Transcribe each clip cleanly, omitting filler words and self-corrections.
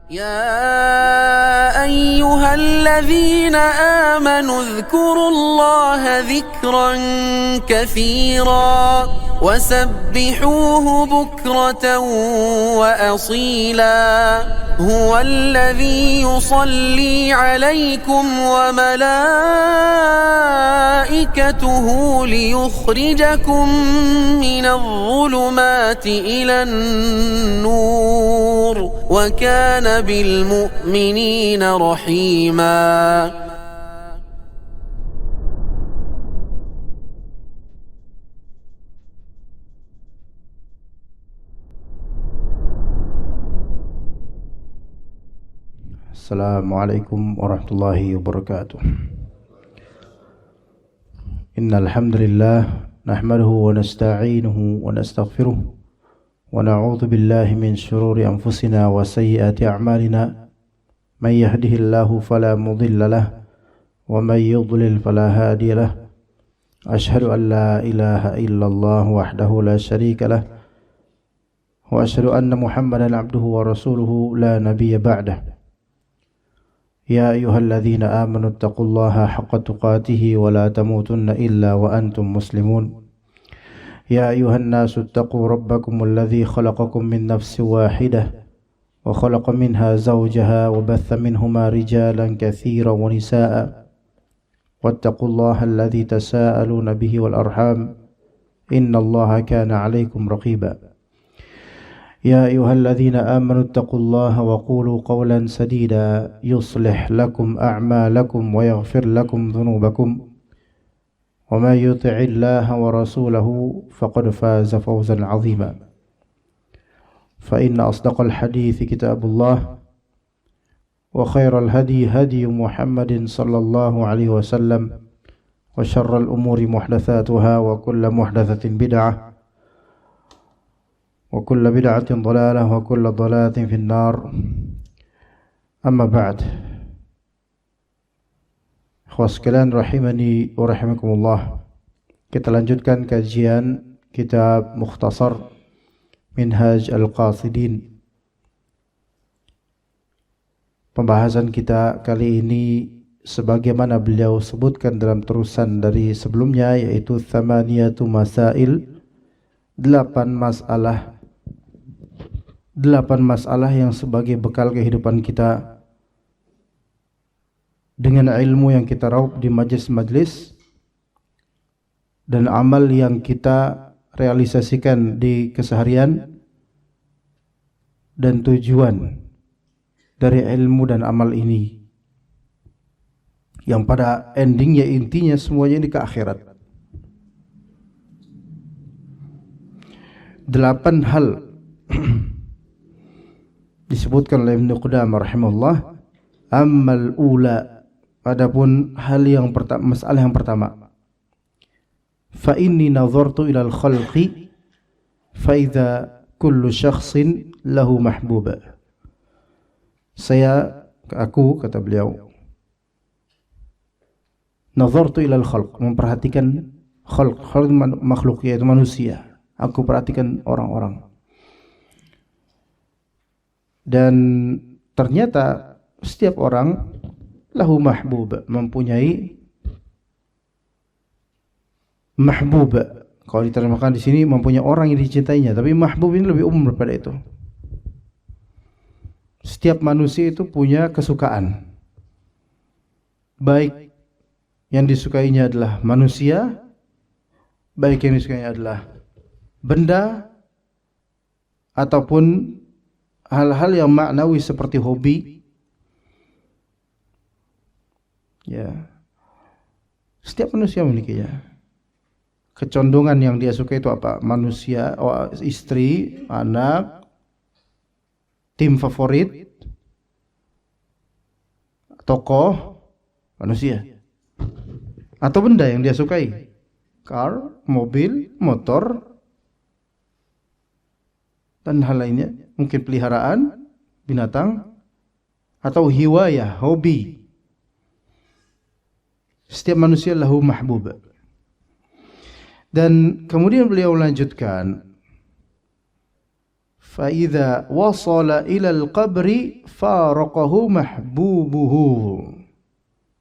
يا أيها الذين آمنوا اذكروا الله ذكرا كثيرا وسبحوه بكرة وأصيلا هو الذي يصلي عليكم وملائكته ليخرجكم من الظلمات إلى النور وكان بالمؤمنين رحيما. Assalamualaikum warahmatullahi wabarakatuh. Innal hamdalillah nahmaduhu wa nasta'inuhu wa nastaghfiruh wa na'udzu billahi min shururi anfusina wa sayyiati a'malina. May yahdihillahu fala mudilla lahu wa may yudlil fala hadiya lahu. Ashhadu an la ilaha illallah wahdahu la syarika lahu wa ashhadu anna Muhammadan 'abduhu wa rasuluhu la nabiyya ba'dahu. يا أيها الذين آمنوا اتقوا الله حق تقاته ولا تموتن إلا وأنتم مسلمون. يا أيها الناس اتقوا ربكم الذي خلقكم من نفس واحدة وخلق منها زوجها وبث منهما رجالا كثيرا ونساء واتقوا الله الذي تساءلون به والأرحام إن الله كان عليكم رقيبا. يا أيها الذين آمنوا اتقوا الله وقولوا قولا سديدا يصلح لكم أعمالكم ويغفر لكم ذنوبكم وما يطع الله ورسوله فقد فاز فوزا عظيما. فإن أصدق الحديث كتاب الله وخير الهدي هدي محمد صلى الله عليه وسلم وشر الأمور محدثاتها وكل محدثة بدعة وكل بدعة ضلالة وكل ضلالة في النار. أما بعد. Ikhwas sekalian rahimani wa rahimakumullah. Kita lanjutkan kajian kitab Mukhtasar Minhaj Al-Qasidin. Pembahasan kita kali ini sebagaimana beliau sebutkan dalam terusan dari sebelumnya, yaitu Thamaniyatu Masail, 8 masalah yang sebagai bekal kehidupan kita dengan ilmu yang kita raup di majlis-majlis dan amal yang kita realisasikan di keseharian, dan tujuan dari ilmu dan amal ini yang pada endingnya, intinya semuanya ini ke akhirat. 8 hal disebutkan oleh Ibnu Qudamah rahimahullah. Ammal ula, adapun hal yang pertama, masalah yang pertama, fa inni nazartu ila al-khalqi fa idza kullu syakhsin lahu mahbuba. Aku kata beliau, nazartu ila al-khalq, memperhatikan khalq makhluk, yaitu manusia. Aku perhatikan orang-orang. Dan ternyata setiap orang lahu mahbub, mempunyai mahbub. Kalau diterjemahkan di sini mempunyai orang yang dicintainya, tapi mahbub ini lebih umum daripada itu. Setiap manusia itu punya kesukaan. Baik yang disukainya adalah manusia, baik yang disukainya adalah benda, ataupun hal-hal yang maknawi seperti hobi. Ya, setiap manusia memilikinya. Kecondongan yang dia suka itu apa? Manusia, istri, anak, tim favorit, tokoh, manusia, atau benda yang dia sukai. Car, mobil, motor, dan hal lainnya. Mungkin peliharaan, binatang, atau hiwayah, hobi. Setiap manusia lahu mahbub. Dan kemudian beliau lanjutkan, idza wasala ila al-qabri faraqahu mahbubuhu.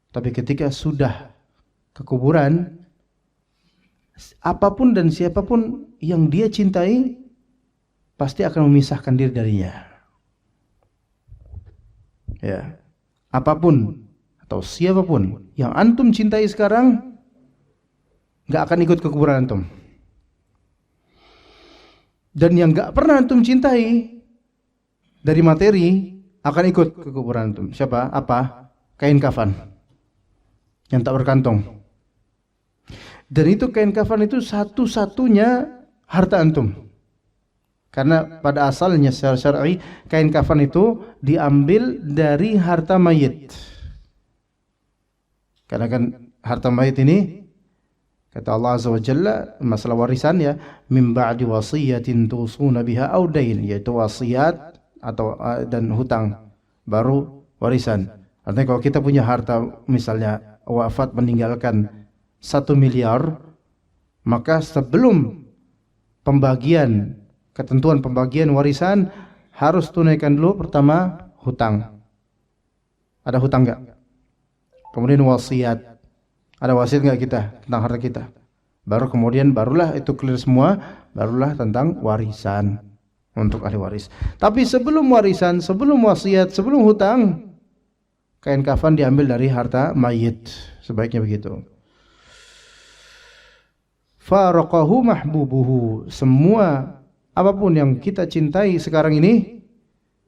Tapi ketika sudah ke kuburan, apapun dan siapapun yang dia cintai pasti akan memisahkan diri darinya. Ya. Apapun atau siapapun yang antum cintai sekarang enggak akan ikut ke kuburan antum. Dan yang enggak pernah antum cintai dari materi akan ikut ke kuburan antum. Siapa? Apa? Kain kafan yang tak berkantong. Dan itu kain kafan itu satu-satunya harta antum. Karena pada asalnya secara syar'i kain kafan itu diambil dari harta mayit. Karena kan harta mayit ini kata Allah Azza wa Jalla masalah warisan ya, min ba'di wasiyatin tusuna biha aw dain, yaitu wasiat atau dan hutang baru warisan. Artinya kalau kita punya harta misalnya wafat meninggalkan 1 miliar, maka sebelum pembagian, ketentuan pembagian warisan harus tunaikan dulu pertama hutang. Ada hutang enggak? Kemudian wasiat. Ada wasiat enggak kita tentang harta kita? Barulah itu clear semua, barulah tentang warisan untuk ahli waris. Tapi sebelum warisan, sebelum wasiat, sebelum hutang, kain kafan diambil dari harta mayit. Sebaiknya begitu. Faraqahu mahbubuhu. Semua apapun yang kita cintai sekarang ini,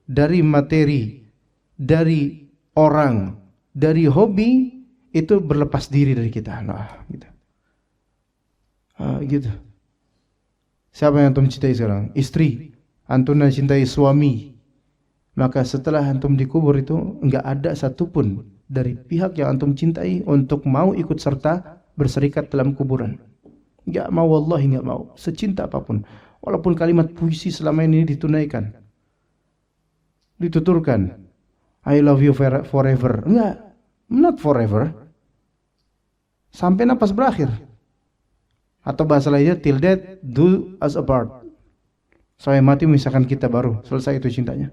dari materi, dari orang, dari hobi, itu berlepas diri dari kita. Nah, gitu. Gitu. Siapa yang antum cintai sekarang? Istri. Antum cintai suami. Maka setelah antum dikubur itu enggak ada satupun dari pihak yang antum cintai untuk mau ikut serta berserikat dalam kuburan. Enggak mau, wallahi enggak mau. Secinta apapun. Walaupun kalimat puisi selama ini ditunaikan, dituturkan, I love you forever. Enggak, not forever. Sampai nafas berakhir. Atau bahasa lainnya, till death do us apart. Sampai mati memisahkan kita, baru selesai itu cintanya.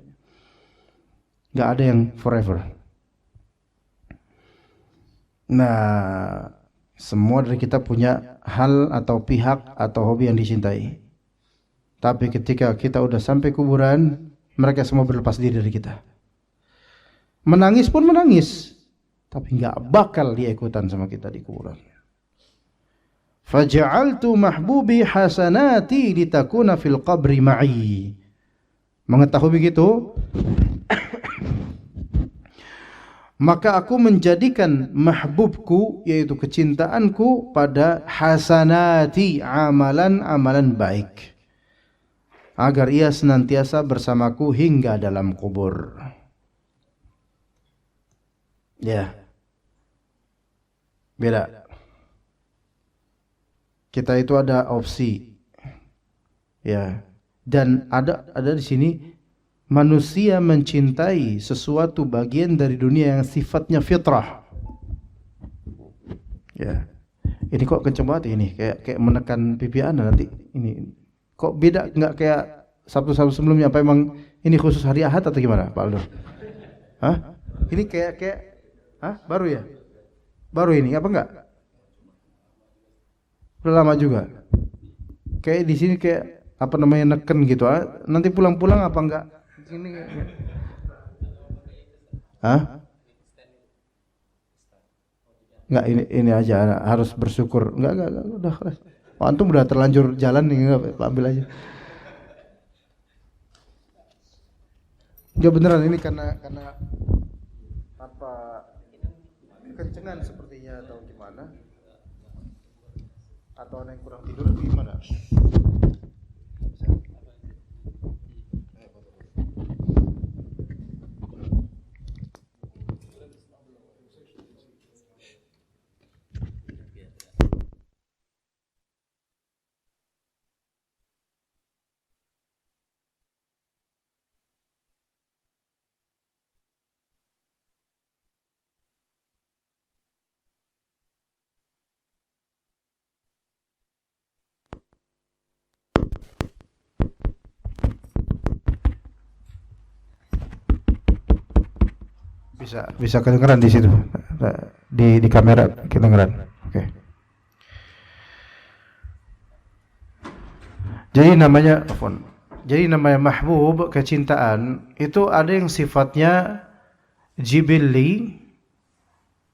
Enggak ada yang forever. Nah, semua dari kita punya hal atau pihak atau hobi yang dicintai. Tapi ketika kita udah sampai kuburan, mereka semua berlepas diri dari kita. Menangis pun menangis, tapi enggak bakal dia ikutan sama kita di kuburan. Faja'altu mahbubi hasanati litakuna fil qabri ma'i. Mengetahui begitu, maka aku menjadikan mahbubku, yaitu kecintaanku, pada hasanati, amalan-amalan baik, agar ia senantiasa bersamaku hingga dalam kubur. Ya, beda. Kita itu ada opsi, ya, dan ada di sini manusia mencintai sesuatu bagian dari dunia yang sifatnya fitrah. Ya, ini kok kenceng banget ini, kayak menekan pipi Anda nanti. Ini kok beda, nggak kayak Sabtu-Sabtu sebelumnya? Apa emang ini khusus hari Ahad atau gimana, Pak Aldo? Hah? Ini kayak baru ya? Baru ini apa enggak? Udah lama juga. Kayak di sini kayak apa namanya, neken gitu. Nanti pulang-pulang apa enggak? Ini Enggak, ini aja harus bersyukur. Enggak, udah keras. Oh, antum udah terlanjur jalan nih, enggak, ambil aja. Enggak, beneran ini karena apa kencengan sepertinya atau gimana? Atau ada yang kurang tidur gimana? Bisa kedengeran di situ. Di kamera kedengeran. Oke. Jadi namanya mahbub, kecintaan itu ada yang sifatnya jibilli,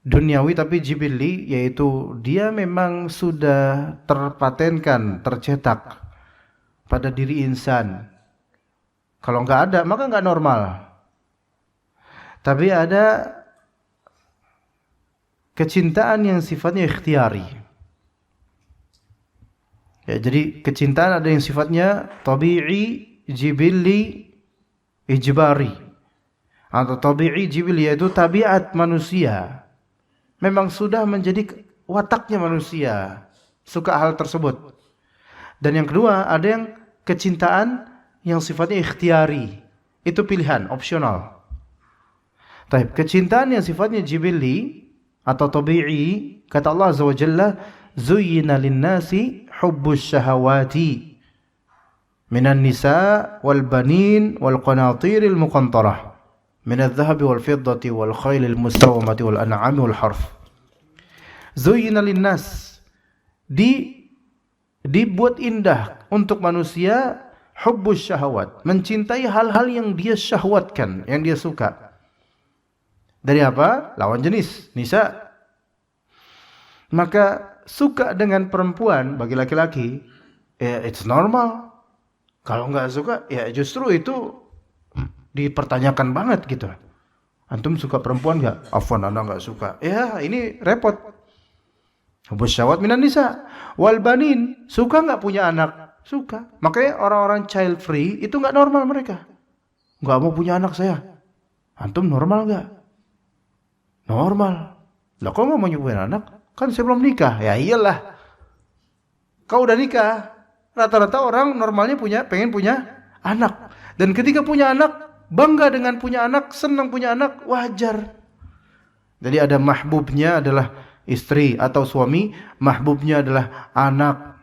duniawi, tapi jibilli yaitu dia memang sudah terpatenkan, tercetak pada diri insan. Kalau nggak ada maka nggak normal. Tapi ada kecintaan yang sifatnya ikhtiari. Ya, jadi kecintaan ada yang sifatnya tabi'i, jibilli, ijbari. Atau tabi'i, jibilli yaitu tabiat manusia. Memang sudah menjadi wataknya manusia suka hal tersebut. Dan yang kedua ada yang kecintaan yang sifatnya ikhtiari. Itu pilihan, opsional. Tapi kecintaan yang sifatnya jibilli atau tabi'i, kata Allah Azza wa Jalla, zuyyina lin-nasi hubbus syahawati minan nisa wal banin wal qanatiril muqantarah minadh dhahabi wal fiddati wal khailil musawwamati wal an'ami wal harf. Zuyyina lin-nas, dibuat indah untuk manusia hubbus syahawat, mencintai hal-hal yang dia syahwatkan, yang dia suka. Dari apa? Lawan jenis, nisa. Maka suka dengan perempuan bagi laki-laki, ya it's normal. Kalau nggak suka, ya justru itu dipertanyakan banget gitu. Antum suka perempuan nggak? Afwan, anda nggak suka. Ya ini repot. Hubbus syahwat minan nisa wal banin, suka nggak punya anak? Suka. Makanya orang-orang child free itu nggak normal mereka. Nggak mau punya anak saya. Antum normal nggak? Normal. Lah kok nggak mau punya anak? Kan saya belum nikah. Ya iyalah. Kau udah nikah. Rata-rata orang normalnya pengen punya anak. Dan ketika punya anak, bangga dengan punya anak, senang punya anak, wajar. Jadi ada mahbubnya adalah istri atau suami, mahbubnya adalah anak.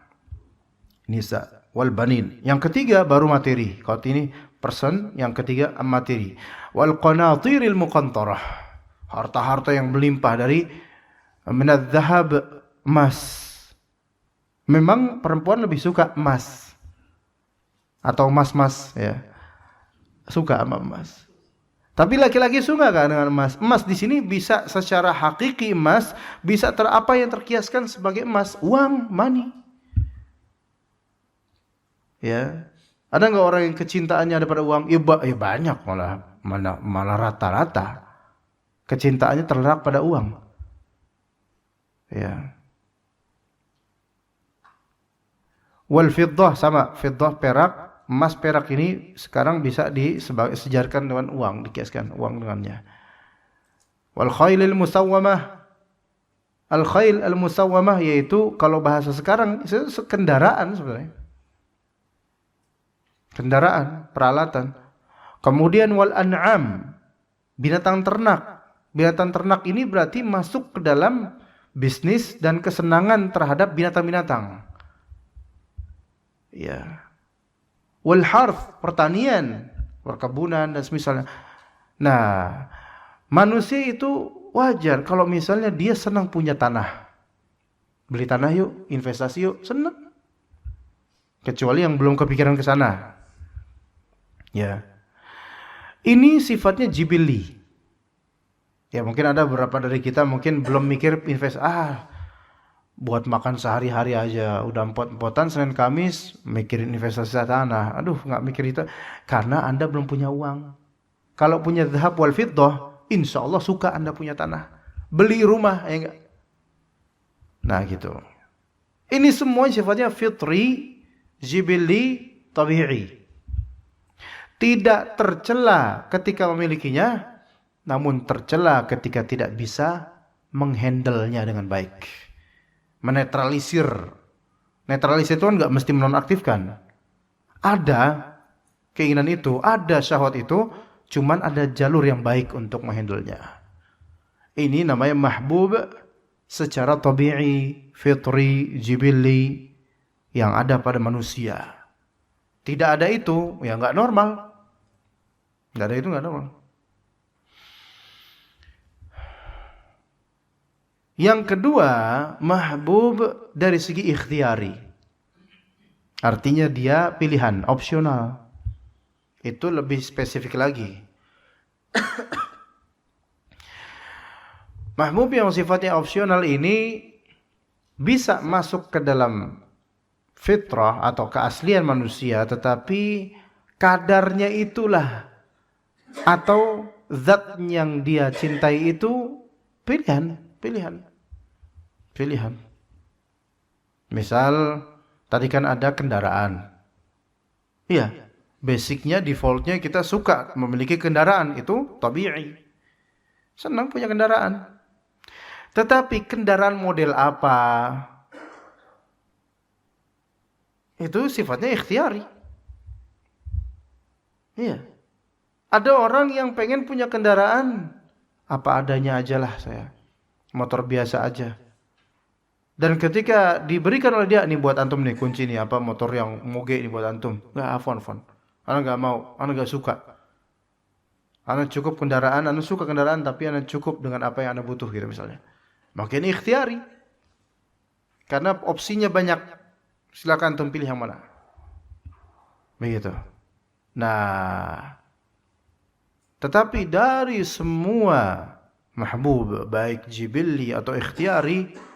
Nisa wal banin. Yang ketiga baru materi. Kalau ini person, yang ketiga materi. Wal qanatiril muqantarah. Harta-harta yang melimpah dari minadh dhahab, emas. Memang perempuan lebih suka emas atau emas-emas, ya. Suka sama emas. Tapi laki-laki suka kan dengan emas? Emas di sini bisa secara hakiki emas, bisa apa yang terkiaskan sebagai emas, uang, money. Ya. Ada enggak orang yang kecintaannya daripada uang? Ya banyak, malah rata-rata kecintaannya terletak pada uang. Ya. Wal fiddah, sama, fiddah perak, emas perak ini sekarang bisa disejarkan dengan uang, dikiaskan uang dengannya. Wal khailil musawwamah. Al khail al musawwamah yaitu kalau bahasa sekarang itu kendaraan sebenarnya. Kendaraan, peralatan. Kemudian wal an'am, binatang ternak. Binatang ternak ini berarti masuk ke dalam bisnis dan kesenangan terhadap binatang-binatang. Ya. Wal harf, pertanian, perkebunan dan semisalnya. Nah, manusia itu wajar kalau misalnya dia senang punya tanah. Beli tanah yuk, investasi yuk, senang. Kecuali yang belum kepikiran ke sana. Ya. Ini sifatnya jibilli. Ya mungkin ada beberapa dari kita mungkin belum mikir buat makan sehari-hari aja udah empot-empotan Senin Kamis mikirin investasi tanah. Aduh, nggak mikir itu karena Anda belum punya uang. Kalau punya dhahab wal fiddah, insya Allah suka Anda punya tanah, beli rumah, ya enggak? Nah gitu. Ini semua sifatnya fitri, jibilli, tabi'i. Tidak tercela ketika memilikinya, namun tercela ketika tidak bisa menghandle-nya dengan baik. Menetralisir. Netralisir itu kan nggak mesti menonaktifkan. Ada keinginan itu, ada syahwat itu, cuman ada jalur yang baik untuk menghandle-nya. Ini namanya mahbub secara tabi'i, fitri, jibilli yang ada pada manusia. Tidak ada itu, ya nggak normal. Nggak ada itu nggak normal. Yang kedua, mahbub dari segi ikhtiyari. Artinya dia pilihan, opsional. Itu lebih spesifik lagi. Mahbub yang sifatnya opsional ini bisa masuk ke dalam fitrah atau keaslian manusia, tetapi kadarnya itulah atau zat yang dia cintai itu pilihan. Misal tadi kan ada kendaraan. Iya, basicnya, defaultnya kita suka memiliki kendaraan, itu tabi'i. Senang punya kendaraan. Tetapi kendaraan model apa? Itu sifatnya ikhtiari. Iya. Ada orang yang pengen punya kendaraan apa adanya aja lah saya. Motor biasa aja. Dan ketika diberikan oleh dia, nih buat antum nih kunci nih, apa motor yang moge nih buat antum. Enggak, afwan. Ana enggak mau, ana enggak suka. Ana cukup kendaraan, ana suka kendaraan tapi ana cukup dengan apa yang ana butuh gitu misalnya. Maka ini ikhtiari. Karena opsinya banyak. Silakan antum pilih yang mana. Begitu. Nah, tetapi dari semua mahbub, baik jibilli atau ikhtiari,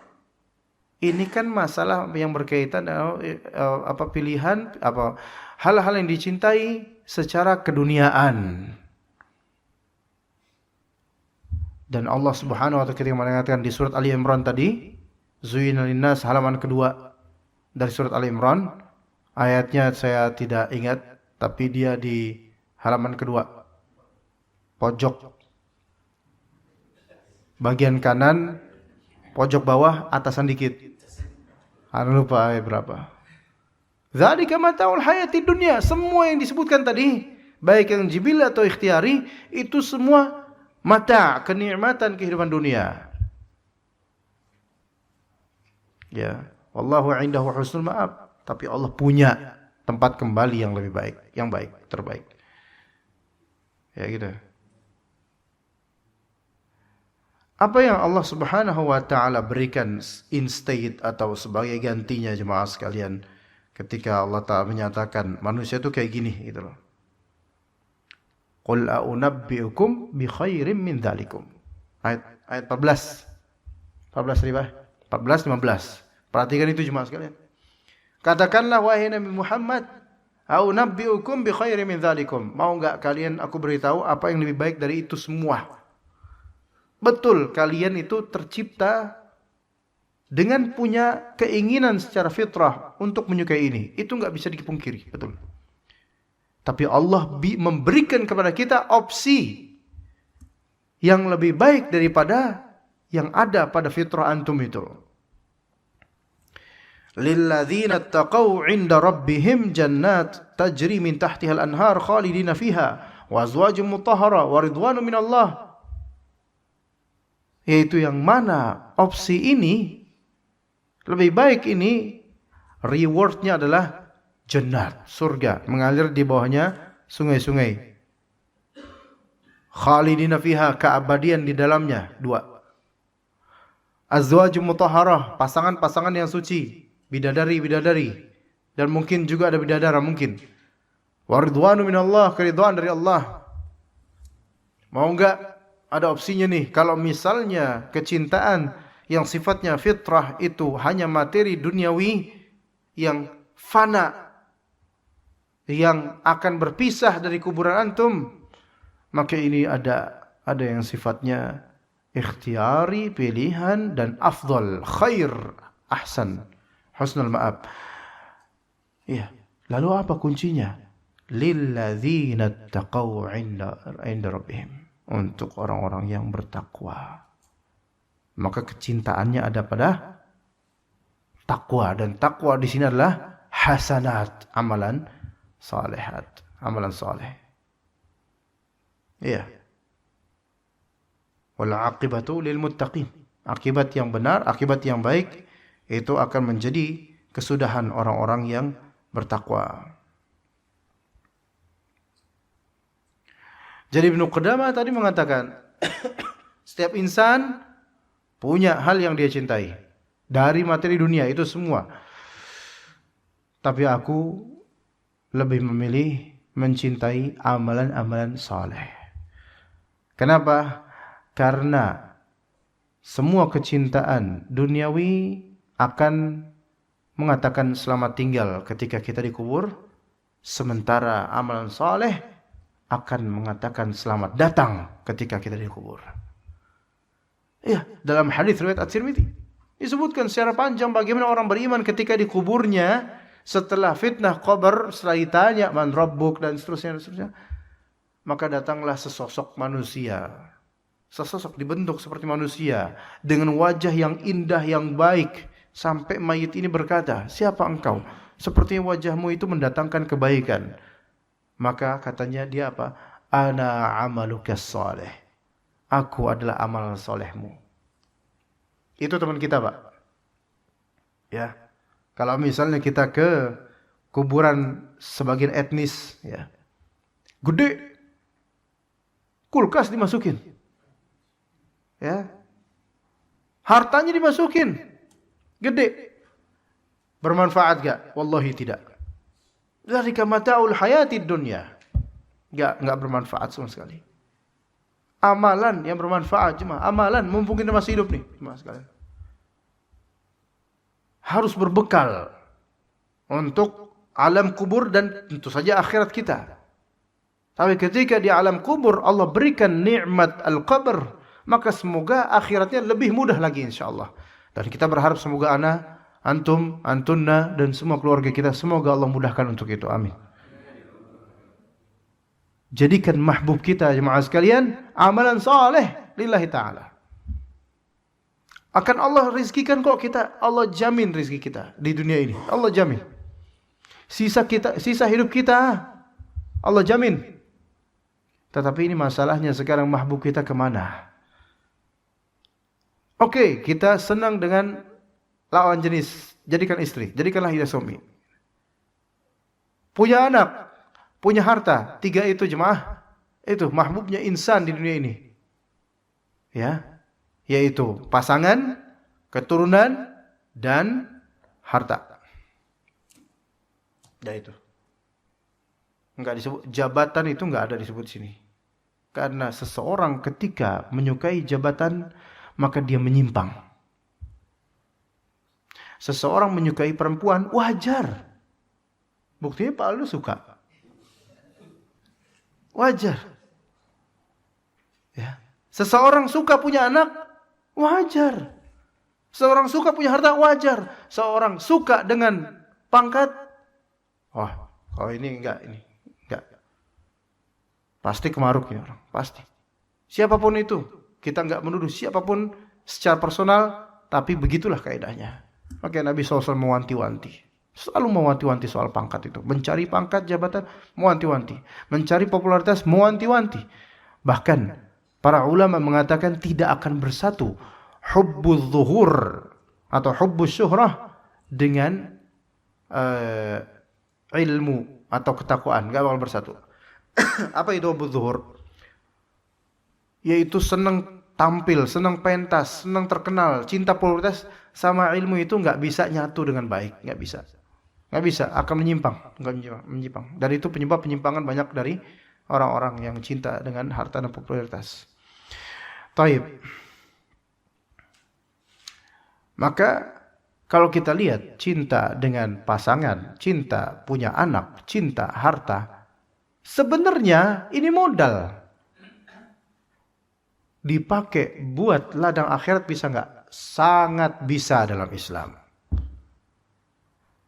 ini kan masalah yang berkaitan apa pilihan, apa hal-hal yang dicintai secara keduniaan. Dan Allah Subhanahu wa taala ketika mengatakan di surat Ali Imran tadi, Zuyyina linnas, halaman kedua dari surat Ali Imran, ayatnya saya tidak ingat, tapi dia di halaman kedua, pojok bagian kanan, pojok bawah, atasan dikit. Anu lupa ayat berapa. Dzalika mataul hayati dunya. Semua yang disebutkan tadi, baik yang jibil atau ikhtiari, itu semua mata, kenikmatan kehidupan dunia. Ya, wallahu indahu husnul ma'ab. Tapi Allah punya tempat kembali yang lebih baik, yang baik, terbaik. Ya gitu. Apa yang Allah Subhanahu wa taala berikan instead atau sebagai gantinya jemaah sekalian ketika Allah Ta'ala menyatakan manusia itu kayak gini gitu loh. Qul a'unabbi'ukum bi khairim min dzalikum. Ayat 14. 14 riba. 14 15. Perhatikan itu jemaah sekalian. Katakanlah wahai Nabi Muhammad, a'unabbi'ukum bi khairim min dzalikum. Mau enggak kalian aku beritahu apa yang lebih baik dari itu semua? Betul, kalian itu tercipta dengan punya keinginan secara fitrah untuk menyukai ini. Itu enggak bisa dipungkiri, betul. Tapi Allah memberikan kepada kita opsi yang lebih baik daripada yang ada pada fitrah antum itu. Lilladzina taqaw 'inda rabbihim jannat tajri min tahtiha al-anhar khalidina fiha wa azwajun mutahhara wa ridwanu minallah. Yaitu yang mana opsi ini lebih baik, ini rewardnya adalah jannat, surga, mengalir di bawahnya sungai-sungai. Khalidina fiha, keabadian di dalamnya. 2. Azwajum mutahharah, pasangan-pasangan yang suci, bidadari-bidadari, dan mungkin juga ada bidadara mungkin. Wa ridwanu minallah, keridhaan dari Allah. Mau enggak ada opsinya nih, kalau misalnya kecintaan yang sifatnya fitrah itu hanya materi duniawi yang fana, yang akan berpisah dari kuburan antum, maka ini ada yang sifatnya ikhtiari, pilihan, dan afdal, khair, ahsan, husnul ma'ab. Iya. Lalu apa kuncinya? Lilladzina taqaw 'inda rabbihim. Untuk orang-orang yang bertakwa. Maka kecintaannya ada pada takwa, dan takwa di sini adalah hasanat, amalan salihat, amalan saleh. Iya. Wal 'aqibatu lil muttaqin. Akibat yang benar, akibat yang baik itu akan menjadi kesudahan orang-orang yang bertakwa. Jadi Ibnu Qudamah tadi mengatakan setiap insan punya hal yang dia cintai dari materi dunia itu semua. Tapi aku lebih memilih mencintai amalan-amalan saleh. Kenapa? Karena semua kecintaan duniawi akan mengatakan selamat tinggal ketika kita dikubur, sementara amalan saleh akan mengatakan selamat datang ketika kita dikubur. Ya, dalam hadis riwayat At-Tirmidzi disebutkan secara panjang bagaimana orang beriman ketika dikuburnya setelah fitnah qabr, setelah ditanya man rabbuk dan seterusnya, maka datanglah sesosok manusia. Sesosok dibentuk seperti manusia dengan wajah yang indah, yang baik, sampai mayit ini berkata, "Siapa engkau?" Sepertinya wajahmu itu mendatangkan kebaikan. Maka katanya dia apa? "Ana amalukas saleh." Aku adalah amal solehmu. Itu teman kita, Pak. Ya. Kalau misalnya kita ke kuburan sebagian etnis, ya, gede, kulkas dimasukin, ya, hartanya dimasukin, gede, bermanfaat gak? Wallahi tidak. Dzalika mata'ul hayatid dunya. Gak bermanfaat sama sekali. Amalan yang bermanfaat, cuma amalan mumpung kita masih hidup nih, cuma sekalian. Harus berbekal untuk alam kubur dan tentu saja akhirat kita. Tapi ketika di alam kubur Allah berikan nikmat al-qabr, maka semoga akhiratnya lebih mudah lagi insyaallah. Dan kita berharap semoga antum, antunna dan semua keluarga kita semoga Allah mudahkan untuk itu. Amin. Jadikan mahbub kita jemaah sekalian amalan saleh lillahi ta'ala. Akan Allah rizkikan kok kita. Allah jamin rizki kita di dunia ini. Allah jamin. Sisa hidup kita Allah jamin. Tetapi ini masalahnya sekarang mahbub kita kemana? Oke, kita senang dengan lawan jenis. Jadikan istri. Jadikanlah dia suami. Punya anak. Punya harta. 3 itu jemaah. Itu mahbubnya insan di dunia ini. Ya. Yaitu pasangan, keturunan, dan harta. Ya itu. Enggak disebut jabatan, itu enggak ada disebut sini. Karena seseorang ketika menyukai jabatan maka dia menyimpang. Seseorang menyukai perempuan wajar. Buktinya Pak Aldo suka. Wajar. Ya. Seseorang suka punya anak wajar. Seorang suka punya harta wajar. Seorang suka dengan pangkat, oh ini enggak. Pasti kemaruk ini orang, pasti. Siapapun itu, kita enggak menuduh siapapun secara personal, tapi begitulah kaidahnya. Maka Nabi SAW mewanti-wanti. Selalu mewanti-wanti soal pangkat itu. Mencari pangkat, jabatan, mewanti-wanti. Mencari popularitas, mewanti-wanti. Bahkan para ulama mengatakan tidak akan bersatu hubbuz zuhur atau hubbuz syuhrah dengan ilmu atau ketakwaan. Enggak bakal bersatu. Apa itu hubbuz zuhur? Yaitu senang tampil, senang pentas, senang terkenal, cinta popularitas sama ilmu itu enggak bisa nyatu dengan baik, enggak bisa. Enggak bisa, akan menyimpang. Dan itu penyebab penyimpangan banyak dari orang-orang yang cinta dengan harta dan popularitas. Taib. Maka kalau kita lihat cinta dengan pasangan, cinta punya anak, cinta harta, sebenarnya ini modal. Dipakai buat ladang akhirat bisa enggak? Sangat bisa dalam Islam.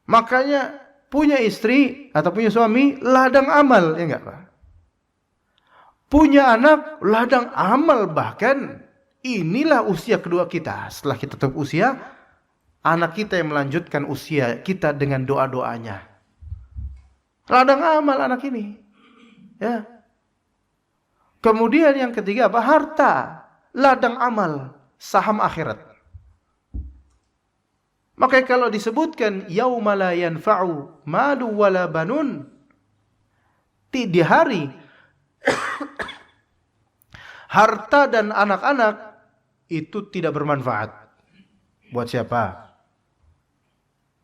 Makanya punya istri atau punya suami ladang amal, ya enggak Pak? Punya anak ladang amal, bahkan inilah usia kedua kita. Setelah kita tutup usia, anak kita yang melanjutkan usia kita dengan doa-doanya. Ladang amal anak ini. Ya. Kemudian yang ketiga apa? Harta, ladang amal, saham akhirat. Maka kalau disebutkan yauma la yanfa'u malu wala banun, di hari harta dan anak-anak itu tidak bermanfaat. Buat siapa?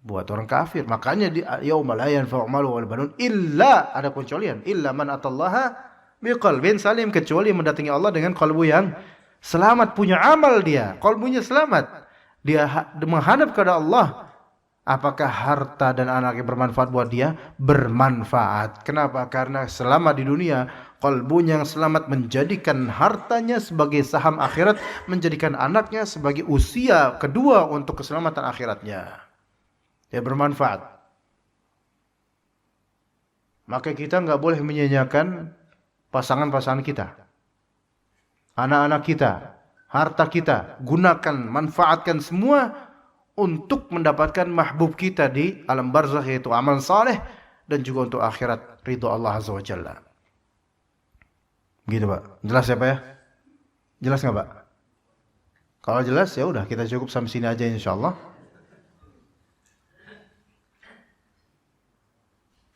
Buat orang kafir. Makanya di yauma la yanfa'u malu wal banun illa, ada pengecualian, illa man atallaha biqalbin salim, kecuali mendatangi Allah dengan kalbu yang selamat, punya amal dia, kalbunya selamat. Dia menghadap kepada Allah. Apakah harta dan anaknya bermanfaat buat dia? Bermanfaat. Kenapa? Karena selama di dunia, kalbunya yang selamat menjadikan hartanya sebagai saham akhirat, menjadikan anaknya sebagai usia kedua untuk keselamatan akhiratnya. Dia bermanfaat. Maka kita nggak boleh menyanyiakan pasangan-pasangan kita, anak-anak kita, harta kita. Gunakan, manfaatkan semua untuk mendapatkan mahbub kita di alam barzakh, yaitu amal saleh, dan juga untuk akhirat ridho Allah Azza wa Jalla. Gitu Pak. Jelas ya Pak ya? Jelas nggak Pak? Kalau jelas ya udah, kita cukup sampai sini aja insyaallah.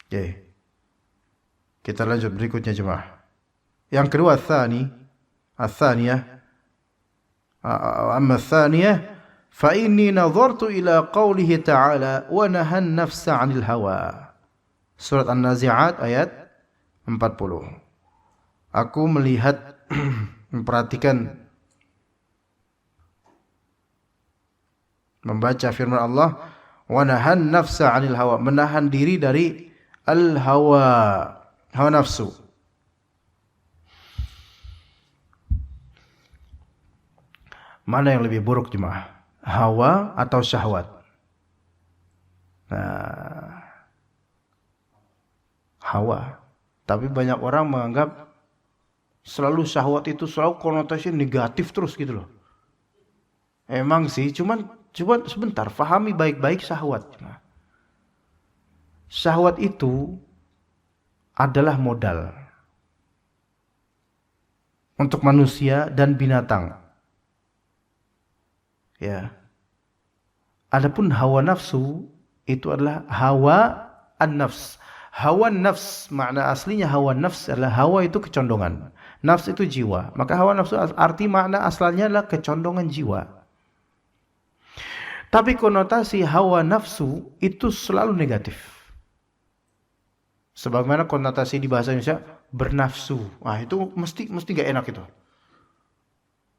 Oke. Kita lanjut berikutnya jemaah. Yang kedua, الثانية أما الثانية فإني نظرت إلى قوله تعالى ونهى النفس عن الهوى. Surat An-Nazi'at ayat 40. Aku melihat, memperhatikan, membaca firman Allah, wa nahan nafsa 'anil hawa, menahan diri dari al-hawa, hawa nafsu. Mana yang lebih buruk jemaah? Hawa atau syahwat? Nah, hawa. Tapi banyak orang menganggap selalu syahwat itu selalu konotasi negatif terus gitu loh. Emang sih, cuman sebentar, fahami baik-baik syahwat. Syahwat itu adalah modal untuk manusia dan binatang. Ya. Adapun hawa nafsu itu adalah hawa an-nafs. Hawa nafs, makna aslinya hawa nafs adalah hawa itu kecondongan. Nafs itu jiwa. Maka hawa nafsu arti makna asalnya adalah kecondongan jiwa. Tapi konotasi hawa nafsu itu selalu negatif. Sebagaimana konotasi di bahasa Indonesia bernafsu. Wah, itu mesti gak enak itu.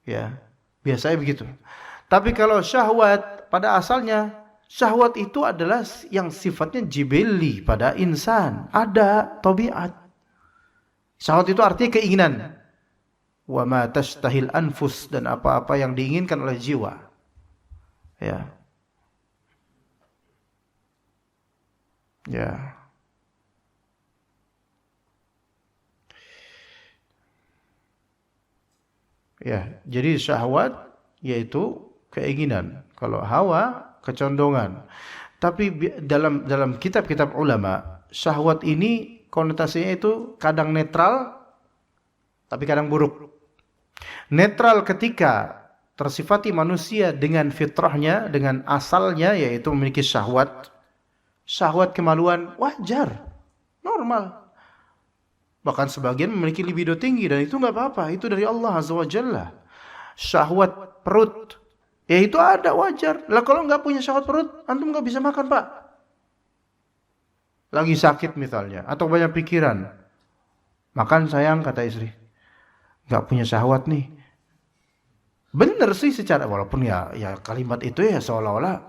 Ya, biasanya begitu. Tapi kalau syahwat pada asalnya, syahwat itu adalah yang sifatnya jibili pada insan, ada tabiat. Syahwat itu artinya keinginan. Wa ma tashtahil anfus, dan apa-apa yang diinginkan oleh jiwa. Ya. Ya. Ya, jadi syahwat yaitu keinginan. Kalau hawa, kecondongan. Tapi dalam kitab-kitab ulama, syahwat ini konotasinya itu kadang netral, tapi kadang buruk. Netral ketika tersifati manusia dengan fitrahnya, dengan asalnya, yaitu memiliki syahwat. Syahwat kemaluan wajar, normal. Bahkan sebagian memiliki libido tinggi, dan itu nggak apa-apa. Itu dari Allah Azza wa Jalla. Syahwat perut, ya itu ada, wajar. Lah kalau nggak punya syahwat perut, antum nggak bisa makan Pak. Lagi sakit misalnya, atau banyak pikiran. Makan sayang, kata istri. Nggak punya syahwat nih. Bener sih secara, walaupun ya kalimat itu ya seolah-olah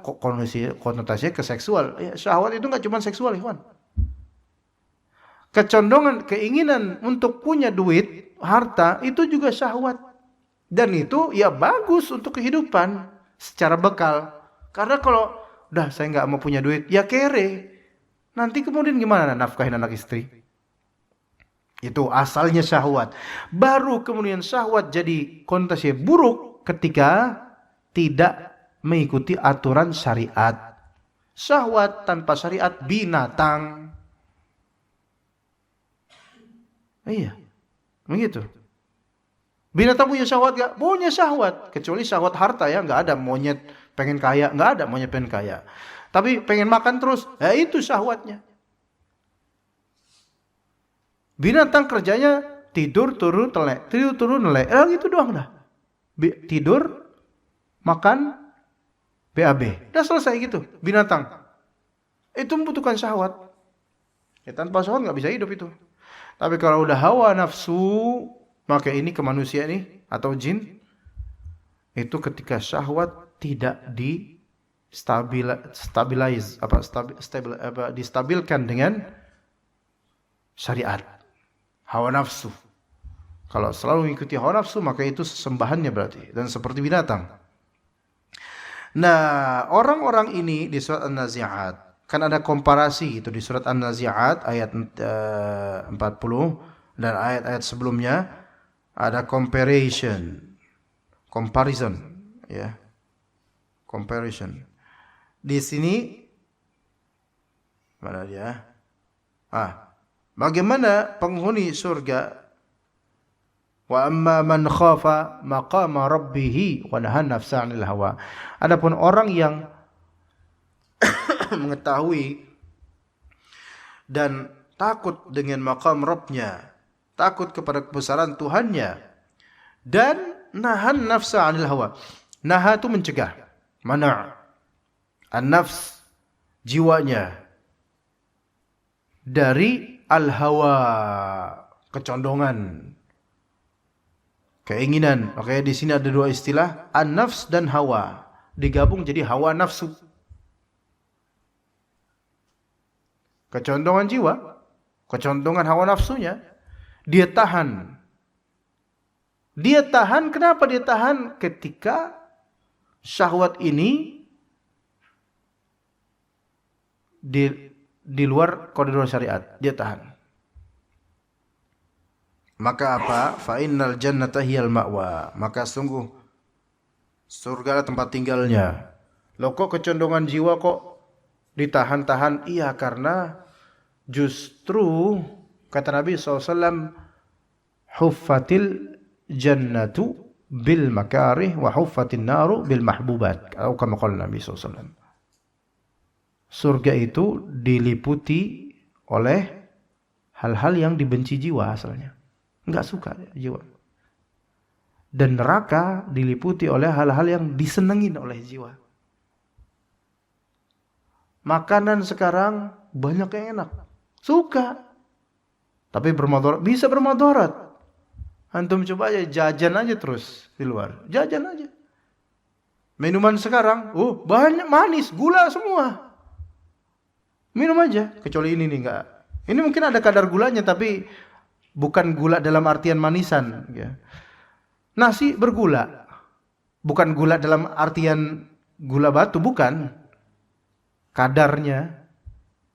konotasinya ke seksual. Ya, syahwat itu nggak cuma seksual, Ikhwan. Kecondongan, keinginan untuk punya duit, harta, itu juga syahwat. Dan itu ya bagus untuk kehidupan secara bekal. Karena kalau udah saya nggak mau punya duit, ya kere. Nanti kemudian gimana nafkahin anak istri? Itu asalnya syahwat. Baru kemudian syahwat jadi konotasi buruk ketika tidak mengikuti aturan syariat. Syahwat tanpa syariat binatang. Iya, begitu. Binatang punya syahwat gak? Punya syahwat. Kecuali syahwat harta ya, gak ada monyet pengen kaya. Gak ada monyet pengen kaya. Tapi pengen makan terus, ya itu syahwatnya. Binatang kerjanya tidur, turun, telek. Tidur, turun, telek. Gitu doang dah. Tidur, makan BAB. Udah selesai gitu, binatang. Itu membutuhkan syahwat. Ya, tanpa syahwat nggak bisa hidup itu. Tapi kalau udah hawa nafsu, maka ini ke manusia ini atau jin, itu ketika syahwat tidak distabilkan dengan syariat. Hawa nafsu. Kalau selalu mengikuti hawa nafsu, maka itu sesembahannya berarti. Dan seperti binatang. Nah, orang-orang ini di surat An-Nazi'at, kan ada komparasi itu di surat An-Nazi'at ayat 40 dan ayat-ayat sebelumnya ada comparison, ya. Comparison. Di sini mana dia? Bagaimana penghuni surga? Wa amma man khafa maqama rabbih wa nahan nafsa 'anil hawa. Adapun orang yang mengetahui dan takut dengan maqam Rabbnya, takut kepada kebesaran Tuhannya, dan nahan nafsa 'anil hawa. Naha itu mencegah. Mana' an-nafs, jiwanya, dari al-hawa, kecondongan, keinginan. Makanya di sini ada dua istilah, an-nafs dan hawa, digabung jadi hawa nafsu. Kecondongan jiwa, kecondongan hawa nafsunya, dia tahan. Dia tahan, kenapa dia tahan? Ketika syahwat ini di luar koridor syariat, dia tahan. Maka apa? Fa innal jannata hiyal ma'wa. Maka sungguh surga tempat tinggalnya. Loh kok kecondongan jiwa kok ditahan-tahan? Iya, karena justru kata Nabi SAW, huffatil jannatu bil makarih wa huffatin naru bil mahbubat. Atau kama qala Nabi SAW. Surga itu diliputi oleh hal-hal yang dibenci jiwa asalnya. Enggak suka jiwa. Dan neraka diliputi oleh hal-hal yang disenengin oleh jiwa. Makanan sekarang banyak yang enak. Suka. Tapi bermadarat. Bisa bermadarat. Antum coba aja, jajan aja terus di luar. Jajan aja. Minuman sekarang, banyak manis, gula semua. Minum aja. Kecuali ini nih enggak. Ini mungkin ada kadar gulanya, tapi bukan gula dalam artian manisan. Ya. Nasi bergula. Bukan gula dalam artian gula batu, bukan. Kadarnya.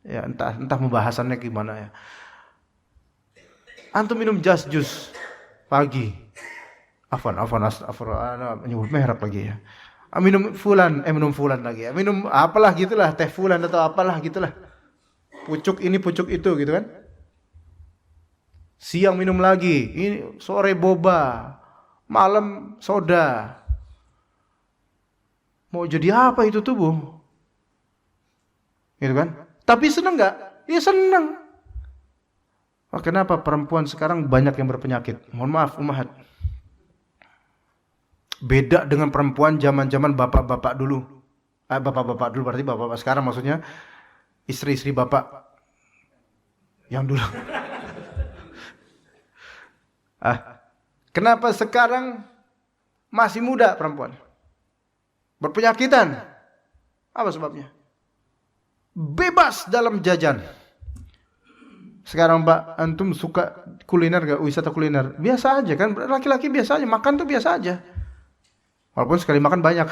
Ya, entah pembahasannya gimana ya. Antum minum jus pagi. Nyebut merek lagi ya. Minum fulan lagi ya. Minum apalah gitulah, teh fulan atau apalah gitulah. Pucuk ini, pucuk itu gitu kan. Siang minum lagi, ini sore boba, malam soda. Mau jadi apa itu tubuh? Gitu kan? Tapi senang enggak? Ya senang. Kenapa perempuan sekarang banyak yang berpenyakit? Mohon maaf, ummahat. Beda dengan perempuan zaman-zaman bapak-bapak dulu. Bapak-bapak dulu berarti bapak-bapak sekarang maksudnya istri-istri bapak yang dulu. Kenapa sekarang masih muda perempuan? Berpenyakitan. Apa sebabnya? Bebas dalam jajan. Sekarang Pak, antum suka kuliner gak? Wisata kuliner? Biasa aja kan, laki-laki biasa aja, makan tuh biasa aja. Walaupun sekali makan banyak.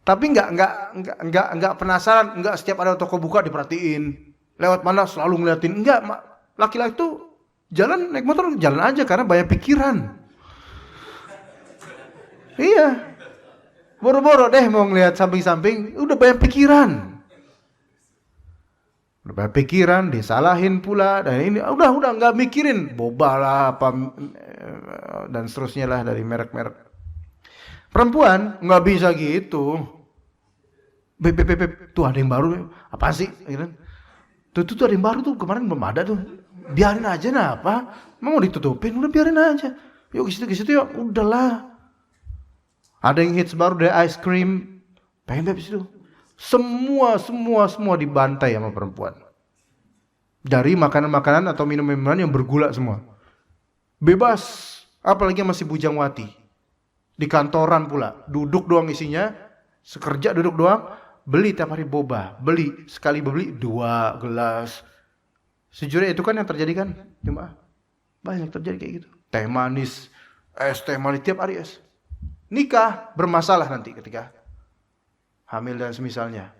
Tapi enggak penasaran, enggak setiap ada toko buka diperhatiin. Lewat mana selalu ngeliatin. Enggak, laki-laki tuh jalan naik motor jalan aja karena banyak pikiran. Iya. Boro-boro deh mau ngeliat samping-samping, udah banyak pikiran. Udah banyak pikiran, disalahin pula dan ini udah enggak mikirin boba lah apa dan seterusnya lah dari merek-merek. Perempuan enggak bisa gitu. Beb, tuh ada yang baru. Apa sih? Gitu. Tuh ada yang baru tuh, kemarin belum ada tuh. Biarin aja apa? Mau ditutupin, udah biarin aja. Yuk ke situ yuk. Udahlah. Ada yang hits baru dari ice cream, pengen habis itu. Semua dibantai sama perempuan. Dari makanan-makanan atau minum-minuman yang bergula semua. Bebas, apalagi masih bujangwati. Di kantoran pula, duduk doang isinya, sekerja duduk doang, beli tiap hari boba, beli sekali beli 2 gelas. Sejujurnya itu kan yang terjadi kan, cuma banyak terjadi kayak gitu. Teh manis tiap hari es. Nikah bermasalah nanti ketika hamil dan semisalnya.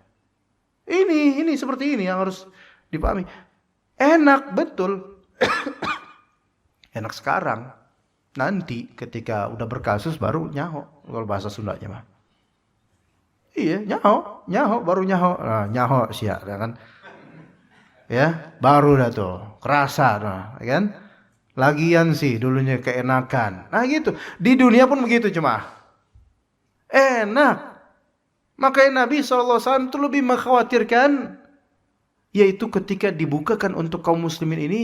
Ini seperti ini yang harus dipahami. Enak betul. Enak sekarang. Nanti ketika udah berkasus baru nyaho. Kalau bahasa Sundanya mah. Iya, nyaho baru nyaho. Nah, nyaho siap kan. Ya, baru dah tuh. Kerasa nah, kan? Lagian sih dulunya keenakan. Nah gitu. Di dunia pun begitu cuma. Enak. Makanya Nabi SAW itu lebih mengkhawatirkan, yaitu ketika dibukakan untuk kaum muslimin ini,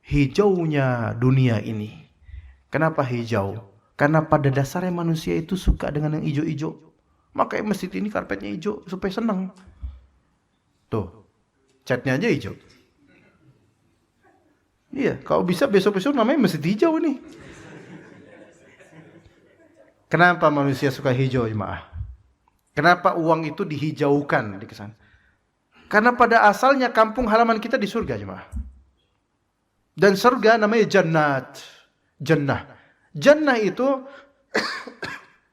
hijaunya dunia ini. Kenapa hijau? Karena pada dasarnya manusia itu suka dengan yang hijau-hijau. Makanya masjid ini karpetnya hijau supaya senang. Tuh, catnya aja hijau. Iya, kalau bisa besok-besok namanya masjid hijau nih. Kenapa manusia suka hijau, jemaah? Kenapa uang itu dihijaukan di kesan? Karena pada asalnya kampung halaman kita di surga, jemaah. Dan surga namanya jannat. Jannah itu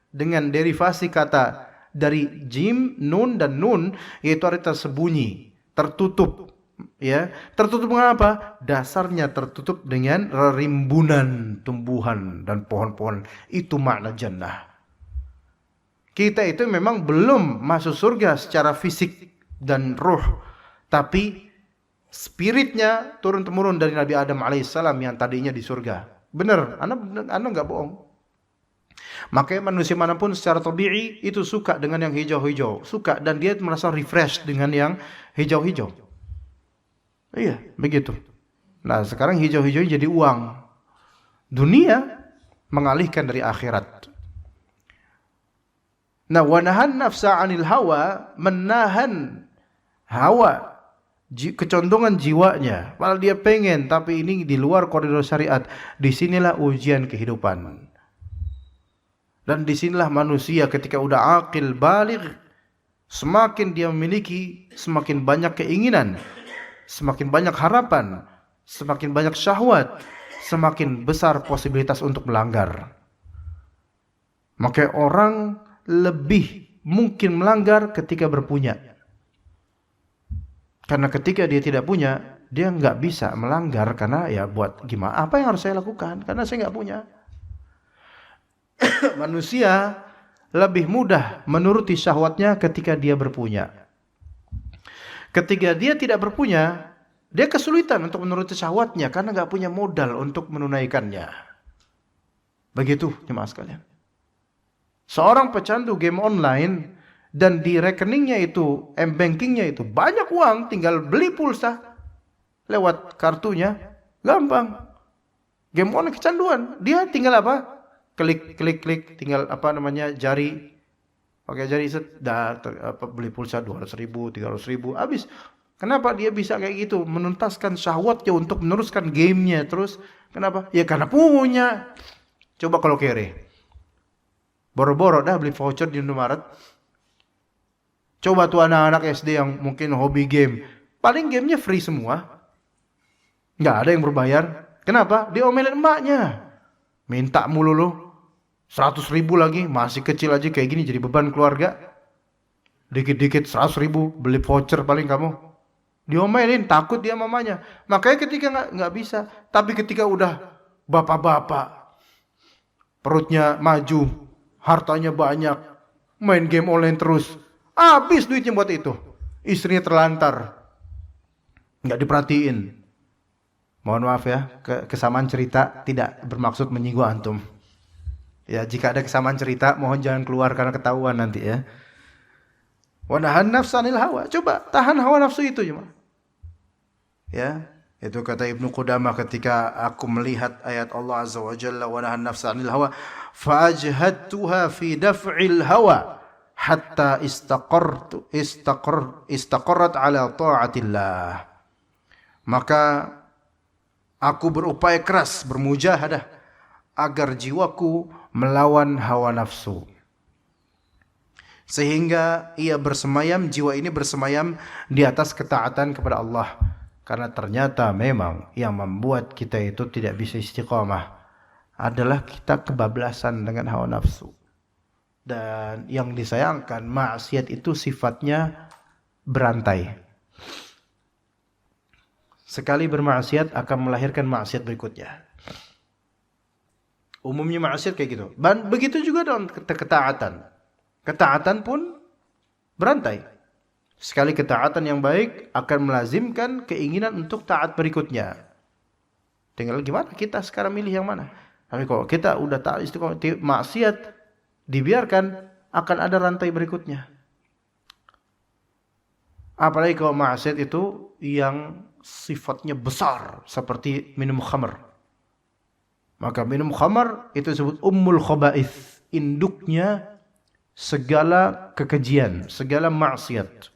dengan derivasi kata dari jim, nun dan nun, yaitu arti tersembunyi, tertutup. Ya, tertutup dengan apa? Dasarnya tertutup dengan rimbunan tumbuhan dan pohon-pohon. Itu makna jannah. Kita itu memang belum masuk surga secara fisik dan ruh, tapi spiritnya turun-temurun dari Nabi Adam alaihissalam yang tadinya di surga. Benar, Anda nggak bohong. Makanya manusia manapun secara tabi'i itu suka dengan yang hijau-hijau, suka, dan dia merasa refresh dengan yang hijau-hijau. Iya, begitu. Nah, sekarang hijau-hijau jadi uang. Dunia mengalihkan dari akhirat. Nah, wanahan nafsa 'anil hawa, menahan hawa, kecondongan jiwanya. Padahal dia pengen, tapi ini di luar koridor syariat. Disinilah ujian kehidupan. Dan disinilah manusia ketika udah aqil baligh, semakin dia memiliki, semakin banyak keinginan, semakin banyak harapan, semakin banyak syahwat, semakin besar posibilitas untuk melanggar. Maka orang lebih mungkin melanggar ketika berpunya. Karena ketika dia tidak punya, dia nggak bisa melanggar karena ya buat gimana? Apa yang harus saya lakukan? Karena saya nggak punya. Manusia lebih mudah menuruti syahwatnya ketika dia berpunya. Ketika dia tidak berpunya, dia kesulitan untuk menuruti syahwatnya karena nggak punya modal untuk menunaikannya. Begitu jemaah sekalian. Seorang pecandu game online dan di rekeningnya itu, m-bankingnya itu banyak uang, tinggal beli pulsa lewat kartunya, gampang. Game online kecanduan, dia tinggal apa? Klik, tinggal jari. Pakai jari beli pulsa 200.000, 300.000, habis. Kenapa dia bisa kayak gitu? Menuntaskan syahwatnya untuk meneruskan gamenya terus. Kenapa? Ya karena punya. Coba kalau kere. Boro-boro dah beli voucher di Indomaret. Coba tuh anak-anak SD yang mungkin hobi game. Paling gamenya free semua. Nggak ada yang berbayar. Kenapa? Diomelin emaknya. Minta mulu lo. 100.000 lagi, masih kecil aja kayak gini jadi beban keluarga. Dikit-dikit 100.000 beli voucher paling kamu. Diomelin, takut dia mamanya. Makanya ketika nggak bisa, tapi ketika udah bapak-bapak, perutnya maju, hartanya banyak, main game online terus, habis duitnya buat itu. Istrinya terlantar, nggak diperhatiin. Mohon maaf ya, kesamaan cerita tidak bermaksud menyinggung antum. Ya, jika ada kesamaan cerita, mohon jangan keluar karena ketahuan nanti ya. Wa nahan nafsanil hawa. Coba tahan hawa nafsu itu cuma. Ya, itu kata Ibnu Qudamah ketika aku melihat ayat Allah Azza wa Jalla wa nahan nafsanil hawa fa'ajhadtuha fi daf'il hawa hatta istaqarrat ala ta'atillah. Maka aku berupaya keras, bermujahadah agar jiwaku melawan hawa nafsu. Sehingga jiwa ini bersemayam di atas ketaatan kepada Allah. Karena ternyata memang yang membuat kita itu tidak bisa istiqamah adalah kita kebablasan dengan hawa nafsu. Dan yang disayangkan, maksiat itu sifatnya berantai. Sekali bermaksiat akan melahirkan maksiat berikutnya. Umumnya maksiat kayak gitu. Dan begitu juga dalam ketaatan. Ketaatan pun berantai. Sekali ketaatan yang baik akan melazimkan keinginan untuk taat berikutnya. Tinggal gimana kita sekarang milih yang mana. Tapi kalau kita udah taat istiqomah, maksiat dibiarkan, akan ada rantai berikutnya. Apalagi kalau maksiat itu yang sifatnya besar, seperti minum khamr. Maka minum khamr itu disebut ummul khaba'ith, induknya segala kekejian, segala maksiat.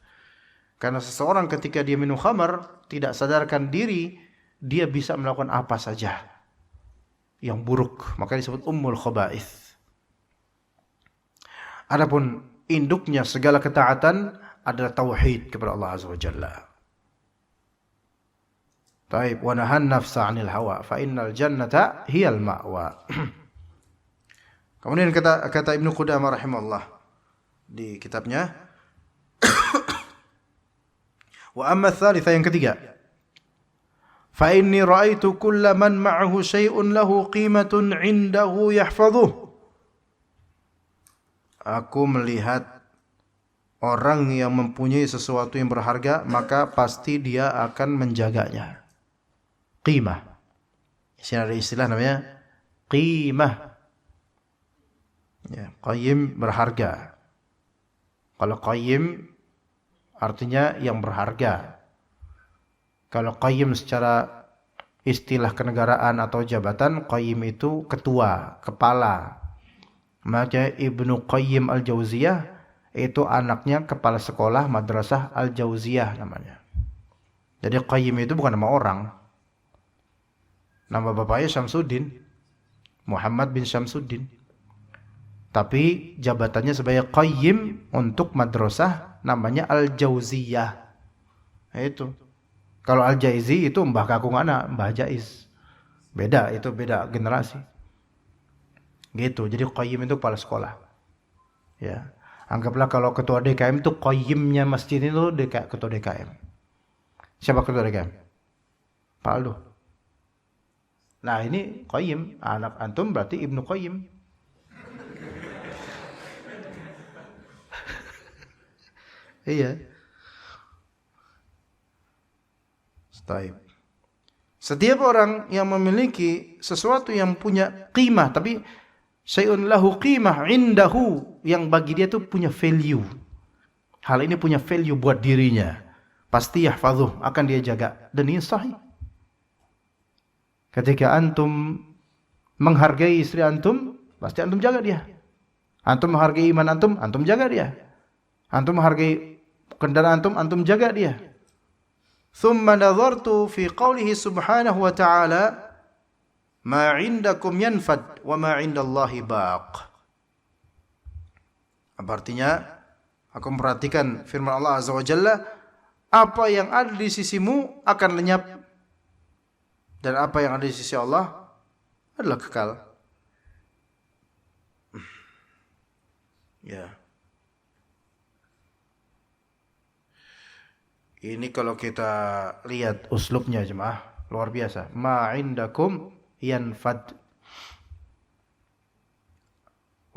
Karena seseorang ketika dia minum khamr, tidak sadarkan diri, dia bisa melakukan apa saja yang buruk, maka disebut ummul khaba'ith. Adapun induknya segala ketaatan adalah tauhid kepada Allah Azza wa Jalla. Taib, wa nahan nafsa 'anil hawa fa innal jannata hiyal ma'wa. Kemudian kata Ibnu Qudamah rahimahullah di kitabnya, wa amma tsalitsa, yang ketiga, fa inni ra'aitu kulla man ma'ahu syai'un lahu qimatun 'indahu yahfazuh. Aku melihat orang yang mempunyai sesuatu yang berharga, maka pasti dia akan menjaganya. Qimah. Di sini ada istilah namanya qimah. Ya, qayyim berharga. Kalau qayyim artinya yang berharga. Kalau qayyim secara istilah kenegaraan atau jabatan, qayyim itu ketua, kepala. Maka Ibnu Qayyim Al-Jauziyah itu anaknya kepala sekolah Madrasah Al-Jauziyah namanya. Jadi qayyim itu bukan nama orang. Nama bapaknya Syamsuddin, Muhammad bin Syamsuddin. Tapi jabatannya sebagai qayyim untuk madrasah namanya Al-Jauziyah. Itu. Kalau Al-Jaizi itu Mbah Kakung anak, Mbah Jaiz. Beda, itu beda generasi. Gitu. Jadi qayyim itu kepala sekolah. Ya. Anggaplah kalau ketua DKM itu qayyimnya masjid itu ketua DKM. Siapa ketua DKM? Pak Aldo. Nah, ini qayyim, anak antum berarti Ibnu Qayyim. Iya. Baik. Setiap orang yang memiliki sesuatu yang punya qimah, tapi syai'un lahu qimah indahu, yang bagi dia itu punya value. Hal ini punya value buat dirinya. Pasti yahfazuh, akan dia jaga. Dan ini sahih. Ketika antum menghargai istri antum, pasti antum jaga dia. Antum menghargai iman antum, antum jaga dia. Antum menghargai kendaraan antum jaga dia. Thumma nadhartu fi qawlihi subhanahu wa ta'ala, ma 'indakum yanfad wa ma 'indallahi baq. Artinya, aku memperhatikan firman Allah Azza wa Jalla, apa yang ada di sisimu akan lenyap, dan apa yang ada di sisi Allah adalah kekal. Ya. Ini kalau kita lihat uslubnya jemaah, luar biasa. Ma 'indakum yanfad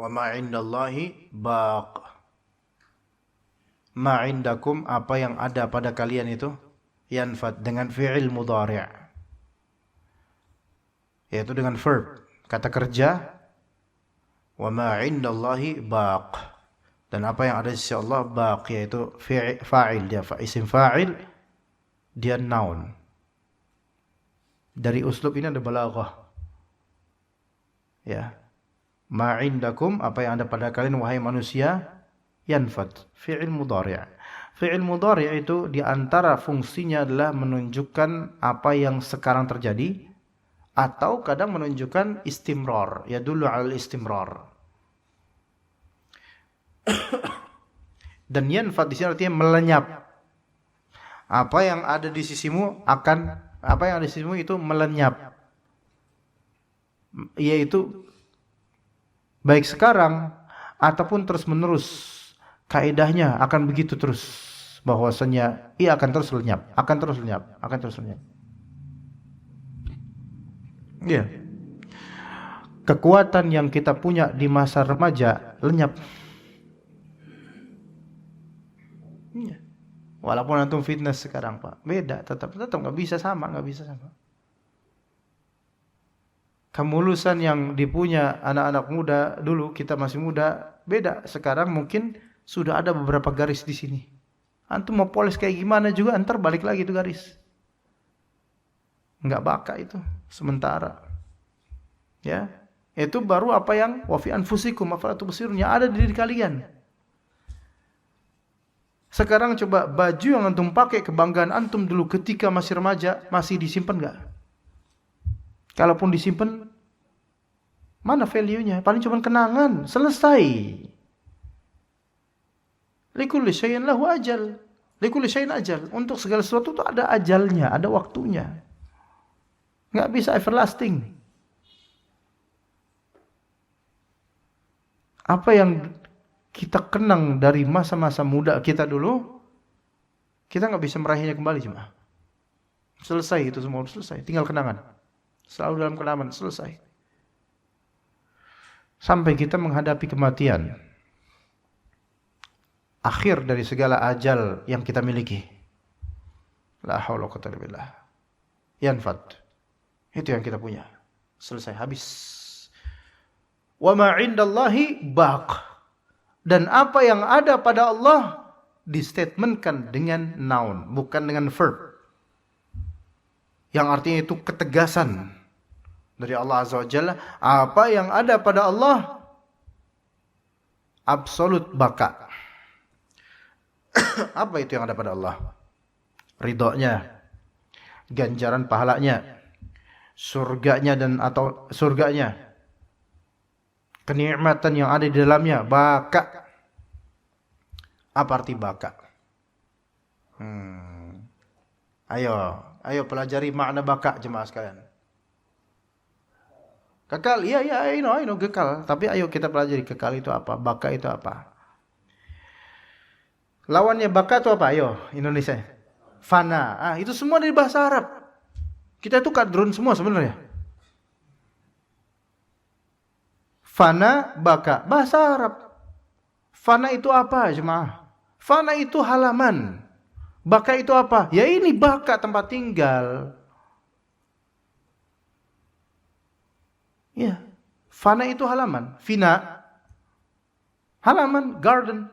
wa ma 'indallahi baq. Ma 'indakum, apa yang ada pada kalian itu, yanfad dengan fi'il mudhari'. Yaitu dengan verb, kata kerja. Wa ma 'indallahi baq, dan apa yang ada di sisi Allah baq, yaitu fa'il, dia isim fa'il, dia noun. Dari uslub ini ada balaghah. Ya. Ma indakum, apa yang ada pada kalian wahai manusia, yanfad. Fi'il mudhari'. Fi'il mudhari' itu di antara fungsinya adalah menunjukkan apa yang sekarang terjadi atau kadang menunjukkan istimrar, yadullu 'alal istimrar. Dan yanfad di sini artinya melenyap. Apa yang ada di sisimu itu melenyap. Yaitu baik sekarang ataupun terus-menerus. Kaidahnya akan begitu terus, bahwasanya ia akan terus lenyap. Ya. Kekuatan yang kita punya di masa remaja lenyap. Ya. Walaupun antum fitness sekarang, Pak, beda, tetap nggak bisa sama. Kemulusan yang dipunya anak-anak muda dulu, kita masih muda, beda. Sekarang mungkin sudah ada beberapa garis di sini. Antum mau polis kayak gimana juga, antar balik lagi itu garis. Enggak baka itu sementara. Ya, itu baru apa yang wa fi anfusikum afala tubsirun, yang ada di diri kalian. Sekarang coba baju yang antum pakai, kebanggaan antum dulu ketika masih remaja, masih disimpan enggak? Kalaupun disimpan, mana value-nya? Paling cuma kenangan, selesai. Likulli syai'in lahu ajal. Likulli syai'in ajal. Untuk segala sesuatu itu ada ajalnya, ada waktunya. Enggak bisa everlasting. Apa yang kita kenang dari masa-masa muda kita dulu, kita enggak bisa meraihnya kembali cuma. Selesai itu semua, selesai. Tinggal kenangan. Selalu dalam kenangan, selesai. Sampai kita menghadapi kematian. Akhir dari segala ajal yang kita miliki. La haula wala quwwata illa billah. Yanfad. Itu yang kita punya. Selesai, habis. Wa ma 'indallahi baq. Dan apa yang ada pada Allah distatementkan dengan noun, bukan dengan verb. Yang artinya itu ketegasan dari Allah Azza wa Jalla. Apa yang ada pada Allah absolut baqa. Apa itu yang ada pada Allah? Ridhonya, ganjaran pahalanya, surganya atau surganya, kenikmatan yang ada di dalamnya, baqa. Apa arti baqa? Ayo pelajari makna baqa jemaah sekalian. Kekal, iya, I know kekal. Tapi ayo kita pelajari kekal itu apa, baqa itu apa. Lawannya baqa itu apa? Ayo, Indonesia. Fana. Itu semua dari bahasa Arab. Kita itu kadrun semua sebenarnya. Fana, baqa, bahasa Arab. Fana itu apa, jemaah? Fana itu halaman. Baqa itu apa? Ya ini baqa, tempat tinggal. Ya. Fana itu halaman. Fina, halaman, garden.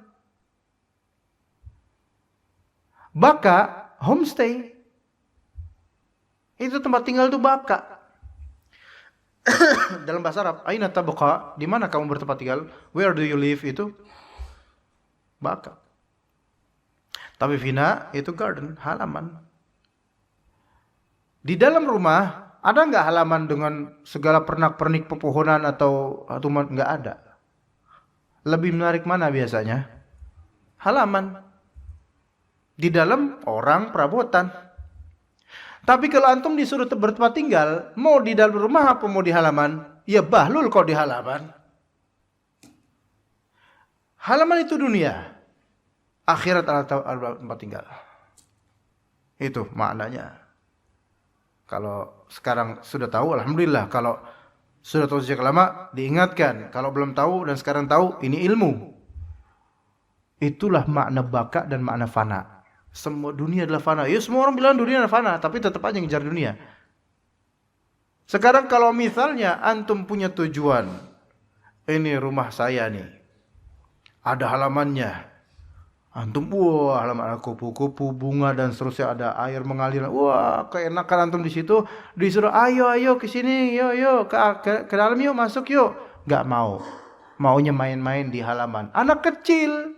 Baqa, homestay. Itu tempat tinggal itu baqa. Dalam bahasa Arab, aina tabqa, di mana kamu bertempat tinggal? Where do you live itu baqa. Tapi fina itu garden, halaman. Di dalam rumah ada enggak halaman dengan segala pernak-pernik pepohonan atau tumbuhan? Enggak ada. Lebih menarik mana biasanya? Halaman. Di dalam orang perabotan. Tapi kalau antum disuruh bertempat tinggal, mau di dalam rumah apa mau di halaman? Ya bahlul kok di halaman. Halaman itu dunia. Akhirat adalah tempat tinggal. Itu maknanya. Kalau sekarang sudah tahu, alhamdulillah. Kalau sudah tahu sejak lama, diingatkan. Kalau belum tahu dan sekarang tahu, ini ilmu. Itulah makna baqa dan makna fana. Semua dunia adalah fana. Ya semua orang bilang dunia adalah fana, tapi tetap aja ngejar dunia. Sekarang kalau misalnya antum punya tujuan, ini rumah saya nih, ada halamannya. Antum, wah halaman kupu-kupu, bunga dan seterusnya, ada air mengalir. Wah, keenakan antum di situ. Disuruh, ayo ke sini, yuk ke dalam yuk, masuk yuk. Nggak mau. Maunya main-main di halaman. Anak kecil.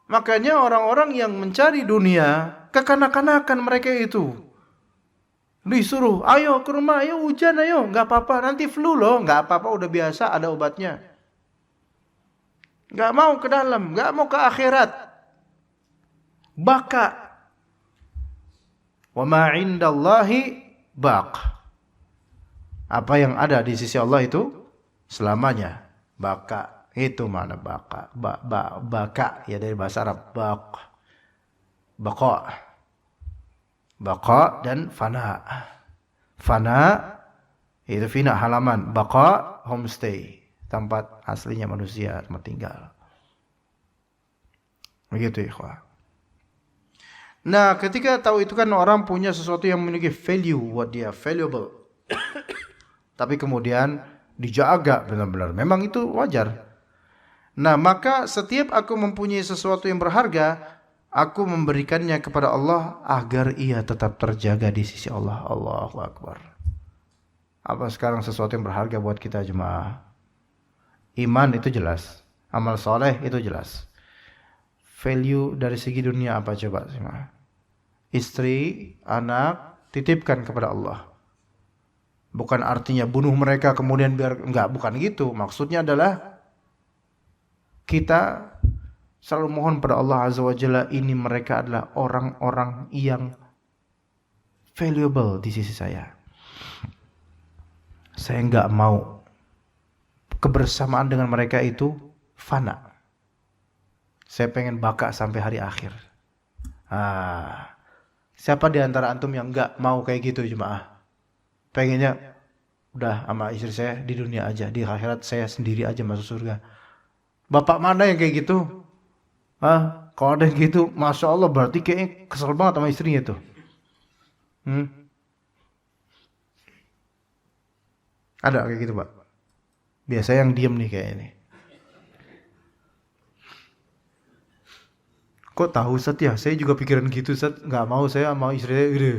Makanya orang-orang yang mencari dunia, kekanak-kanakan mereka itu. Disuruh, ayo ke rumah, ayo hujan, ayo. Nggak apa-apa, nanti flu loh. Nggak apa-apa, udah biasa, ada obatnya. Nggak mau ke dalam, nggak mau ke akhirat. Baka. Wa ma indallahi baq. Apa yang ada di sisi Allah itu selamanya. Baka. Itu mana baka. Baka ya dari bahasa Arab. Baq. Baqa. Baqa dan fana. Fana itu fina halaman. Baqa homestay. Tempat aslinya manusia tempat tinggal. Begitu ikhwah. Nah, ketika tahu itu kan orang punya sesuatu yang memiliki value buat dia, valuable. Tapi kemudian dijaga benar-benar. Memang itu wajar. Nah, maka setiap aku mempunyai sesuatu yang berharga, aku memberikannya kepada Allah agar ia tetap terjaga di sisi Allah. Allahu Akbar. Apa sekarang sesuatu yang berharga buat kita jemaah? Iman itu jelas. Amal soleh itu jelas. Value dari segi dunia apa coba jemaah? Istri, anak, titipkan kepada Allah. Bukan artinya bunuh mereka kemudian biar enggak, bukan gitu. Maksudnya adalah kita selalu mohon pada Allah Azza wa Jalla, ini mereka adalah orang-orang yang valuable di sisi saya. Saya enggak mau kebersamaan dengan mereka itu fana. Saya pengen baka sampai hari akhir. Siapa di antara antum yang enggak mau kayak gitu jemaah? Pengennya udah sama istri saya di dunia aja, di akhirat saya sendiri aja masuk surga. Bapak mana yang kayak gitu? Kalau ada yang gitu, Masya Allah berarti kayaknya kesel banget sama istrinya tuh. Ada kayak gitu Pak? Biasa yang diem nih kayak ini. Kok tahu Ustaz ya? Saya juga pikiran gitu Ustaz. Gak mau saya sama istri saya gitu.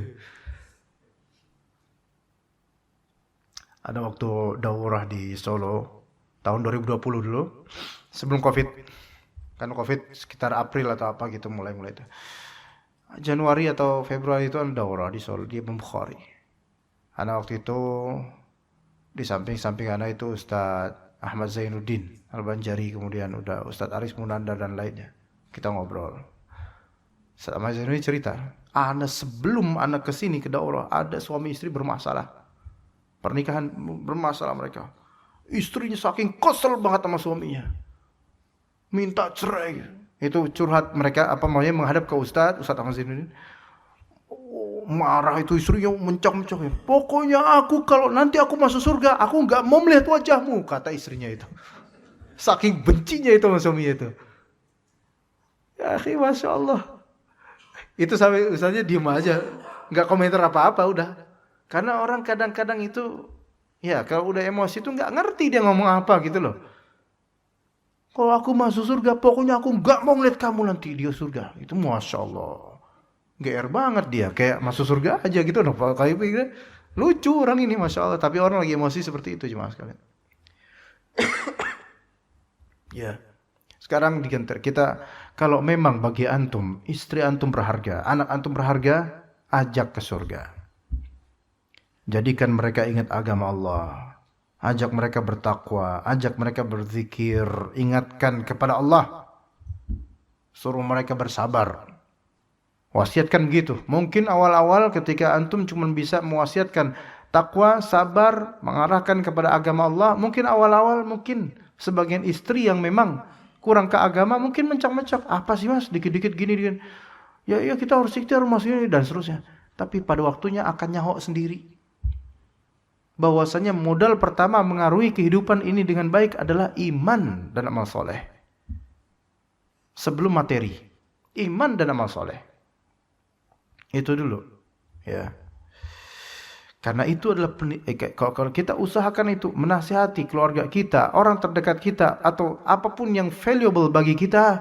Ada waktu daurah di Solo tahun 2020 dulu, sebelum Covid. Kan Covid sekitar April atau apa gitu mulai itu. Januari atau Februari itu ada daurah di Solo di Imam Bukhari. Karena waktu itu di samping ana itu Ustaz Ahmad Zainuddin Al-Banjari, kemudian udah Ustaz Aris Munandar dan lainnya. Kita ngobrol. Ustaz Ahmad Zainuddin cerita, sebelum ana kesini ke daurah ada suami istri bermasalah. Pernikahan bermasalah mereka. Istrinya saking kesel banget sama suaminya. Minta cerai. Itu curhat mereka menghadap ke Ustaz Ahmad Zainuddin. Marah itu istrinya mencak-mencak. Pokoknya kalau nanti aku masuk surga, aku enggak mau melihat wajahmu, kata istrinya itu. Saking bencinya itu sama suaminya itu. Ya akhi, Masya Allah. Itu sampai Ustaznya diem aja. Enggak komentar apa-apa udah. Karena orang kadang-kadang itu, ya kalau udah emosi itu nggak ngerti dia ngomong apa gitu loh. Kalau aku masuk surga, pokoknya aku nggak mau ngeliat kamu nanti dia surga. Itu Masya Allah. GR banget dia, kayak masuk surga aja gitu loh. Kayak pikir lucu orang ini Masya Allah. Tapi orang lagi emosi seperti itu jemaah sekalian. Ya, sekarang digantar kita, kalau memang bagi antum, istri antum berharga, anak antum berharga, ajak ke surga. Jadikan mereka ingat agama Allah. Ajak mereka bertakwa. Ajak mereka berzikir. Ingatkan kepada Allah. Suruh mereka bersabar. Wasiatkan begitu. Mungkin awal-awal ketika antum cuma bisa mewasiatkan takwa, sabar, mengarahkan kepada agama Allah. Mungkin awal-awal mungkin sebagian istri yang memang kurang ke agama mungkin mencak-mencak. Apa sih mas? Dikit-dikit gini. Ya kita harus ikhtiar mas ini dan seterusnya. Tapi pada waktunya akan nyahok sendiri. Bahwasanya modal pertama mengaruhi kehidupan ini dengan baik adalah iman dan amal soleh. Sebelum materi, iman dan amal soleh. Itu dulu, ya. Karena itu adalah kalau kita usahakan itu, menasihati keluarga kita, orang terdekat kita, atau apapun yang valuable bagi kita,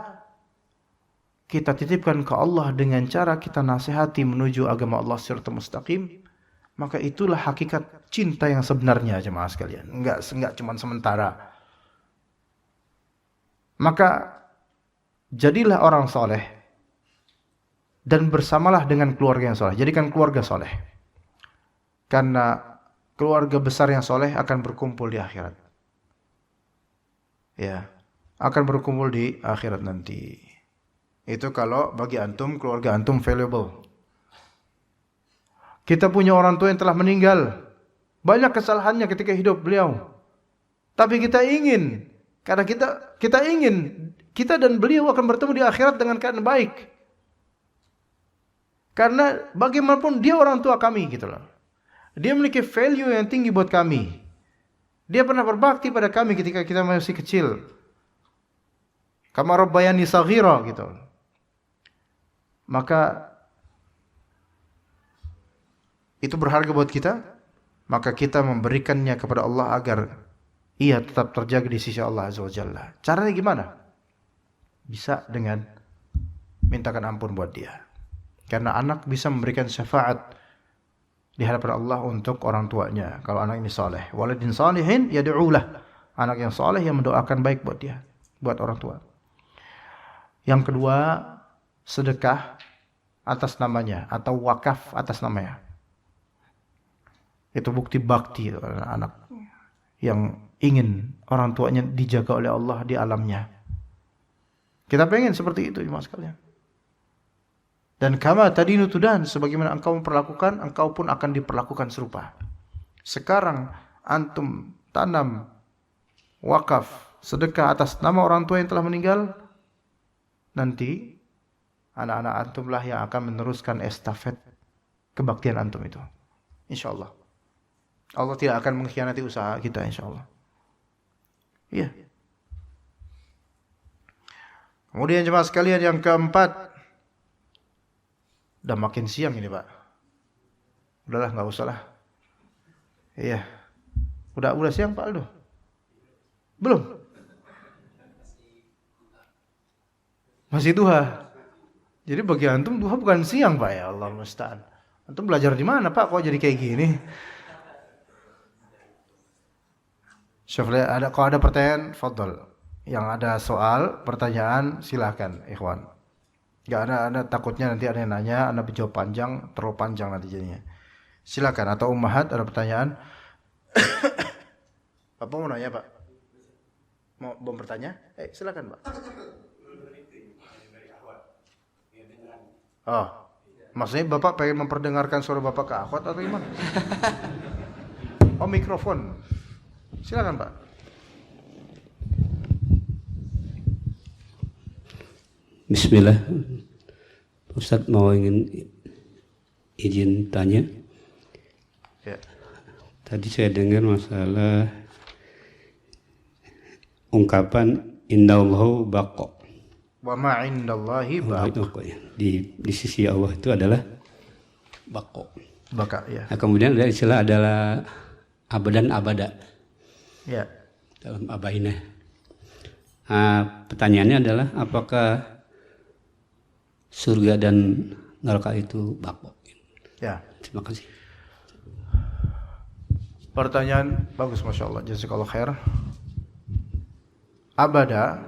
kita titipkan ke Allah dengan cara kita nasihati menuju agama Allah sirata mustaqim. maka itulah hakikat cinta yang sebenarnya jemaah sekalian. Enggak cuma sementara. Maka jadilah orang soleh dan bersamalah dengan keluarga yang soleh. Jadikan keluarga soleh. Karena keluarga besar yang soleh akan berkumpul di akhirat. Ya, akan berkumpul di akhirat nanti. Itu kalau bagi antum, keluarga antum valuable. Kita punya orang tua yang telah meninggal. Banyak kesalahannya ketika hidup beliau. Tapi kita ingin, karena kita ingin, kita dan beliau akan bertemu di akhirat dengan keadaan baik. Karena bagaimanapun dia orang tua kami gitu loh. Dia memiliki value yang tinggi buat kami. Dia pernah berbakti pada kami ketika kita masih kecil. Kama rabbayani saghira gitu. Maka itu berharga buat kita, maka kita memberikannya kepada Allah agar ia tetap terjaga di sisi Allah Azza wa Jalla. Caranya gimana? Bisa dengan mintakan ampun buat dia. Karena anak bisa memberikan syafaat di hadapan Allah untuk orang tuanya kalau anak ini saleh. Waladin salihin yad'ulah. Anak yang saleh yang mendoakan baik buat dia, buat orang tua. Yang kedua, sedekah atas namanya atau wakaf atas namanya. Itu bukti bakti anak yang ingin orang tuanya dijaga oleh Allah di alamnya. Kita pengen seperti itu jemaah sekalian. Dan kama tadinu tudan, sebagaimana engkau memperlakukan, engkau pun akan diperlakukan serupa. Sekarang antum tanam wakaf sedekah atas nama orang tua yang telah meninggal, nanti anak-anak antumlah yang akan meneruskan estafet kebaktian antum itu. Insyaallah. Allah tidak akan mengkhianati usaha kita insyaallah. Iya. Kemudian jemaah sekalian yang keempat. Udah makin siang ini Pak. Udahlah nggak usah lah. Iya. Udah siang Pak Aldo? Belum? Masih duha. Jadi bagi antum duha bukan siang Pak ya Allah musta'an. Antum belajar di mana Pak kok jadi kayak gini? Kalau ada pertanyaan, fadhol. Yang ada soal, pertanyaan, silahkan, ikhwan. Gak ada takutnya nanti ada yang nanya, anda menjawab panjang, terlalu panjang nanti jadinya. Silahkan, atau ummahat ada pertanyaan. Bapak mau nanya Pak? Mau bertanya? Silahkan Pak. Oh, maksudnya Bapak pengen memperdengarkan suara Bapak ke akhwat atau gimana? Oh, mikrofon. Silakan Pak. Bismillah. Ustaz mau izin tanya. Ya. Tadi saya dengar masalah ungkapan indallahu baqa. Wa ma indallahi baqa. Di sisi Allah itu adalah baqa. Baqa ya. Nah, kemudian ada istilah adalah abadan abada. Ya. Dalam abainah. Pertanyaannya adalah apakah surga dan neraka itu baqa? Ya. Terima kasih. Pertanyaan bagus Masya Allah. Jazakallah khair. Abada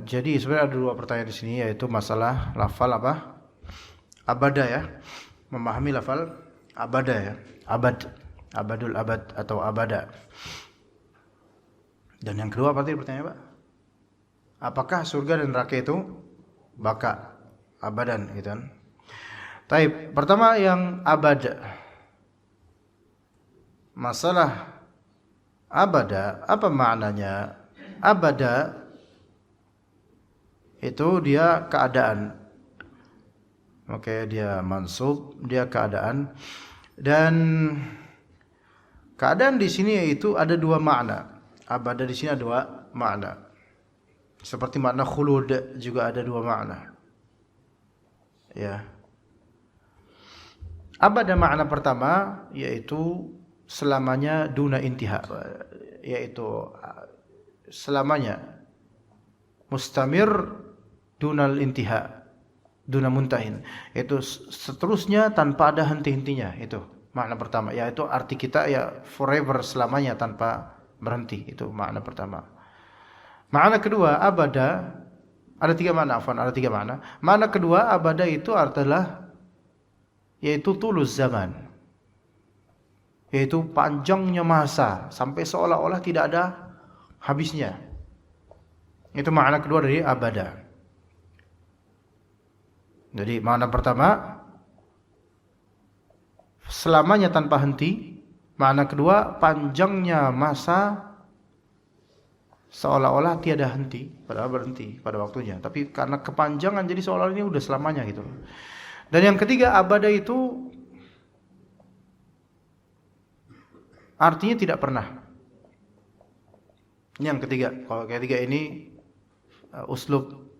jadi sebenarnya ada dua pertanyaan di sini, yaitu masalah lafal apa? Abada ya. Memahami lafal abada ya. Abad, abadul abad atau abada. Dan yang kedua apa tadi pertanyaan Pak? Apakah surga dan neraka itu baka, abadan gitu kan? Taib, pertama yang abad. Masalah abada, apa maknanya? Abada itu dia keadaan. Oke, dia mansub, dia keadaan. Dan keadaan di sini yaitu ada dua makna. Abada di sini ada dua makna. Seperti makna khulud juga ada dua makna. Ya. Abada makna pertama yaitu selamanya duna intiha, yaitu selamanya mustamir dunal intiha, duna muntahin. Itu seterusnya tanpa ada henti-hentinya. Itu makna pertama. Yaitu arti kita ya forever, selamanya tanpa berhenti. Itu makna pertama. Makna kedua, abada, ada tiga makna. Makna kedua, abada itu adalah yaitu tulus zaman, yaitu panjangnya masa sampai seolah-olah tidak ada habisnya. Itu makna kedua dari abada. Jadi makna pertama selamanya tanpa henti, makna kedua panjangnya masa seolah-olah tiada henti, padahal berhenti pada waktunya, tapi karena kepanjangan jadi seolah-olah ini udah selamanya gitu. Dan yang ketiga, abada itu artinya tidak pernah. Ini yang ketiga. Kalau ketiga ini uslub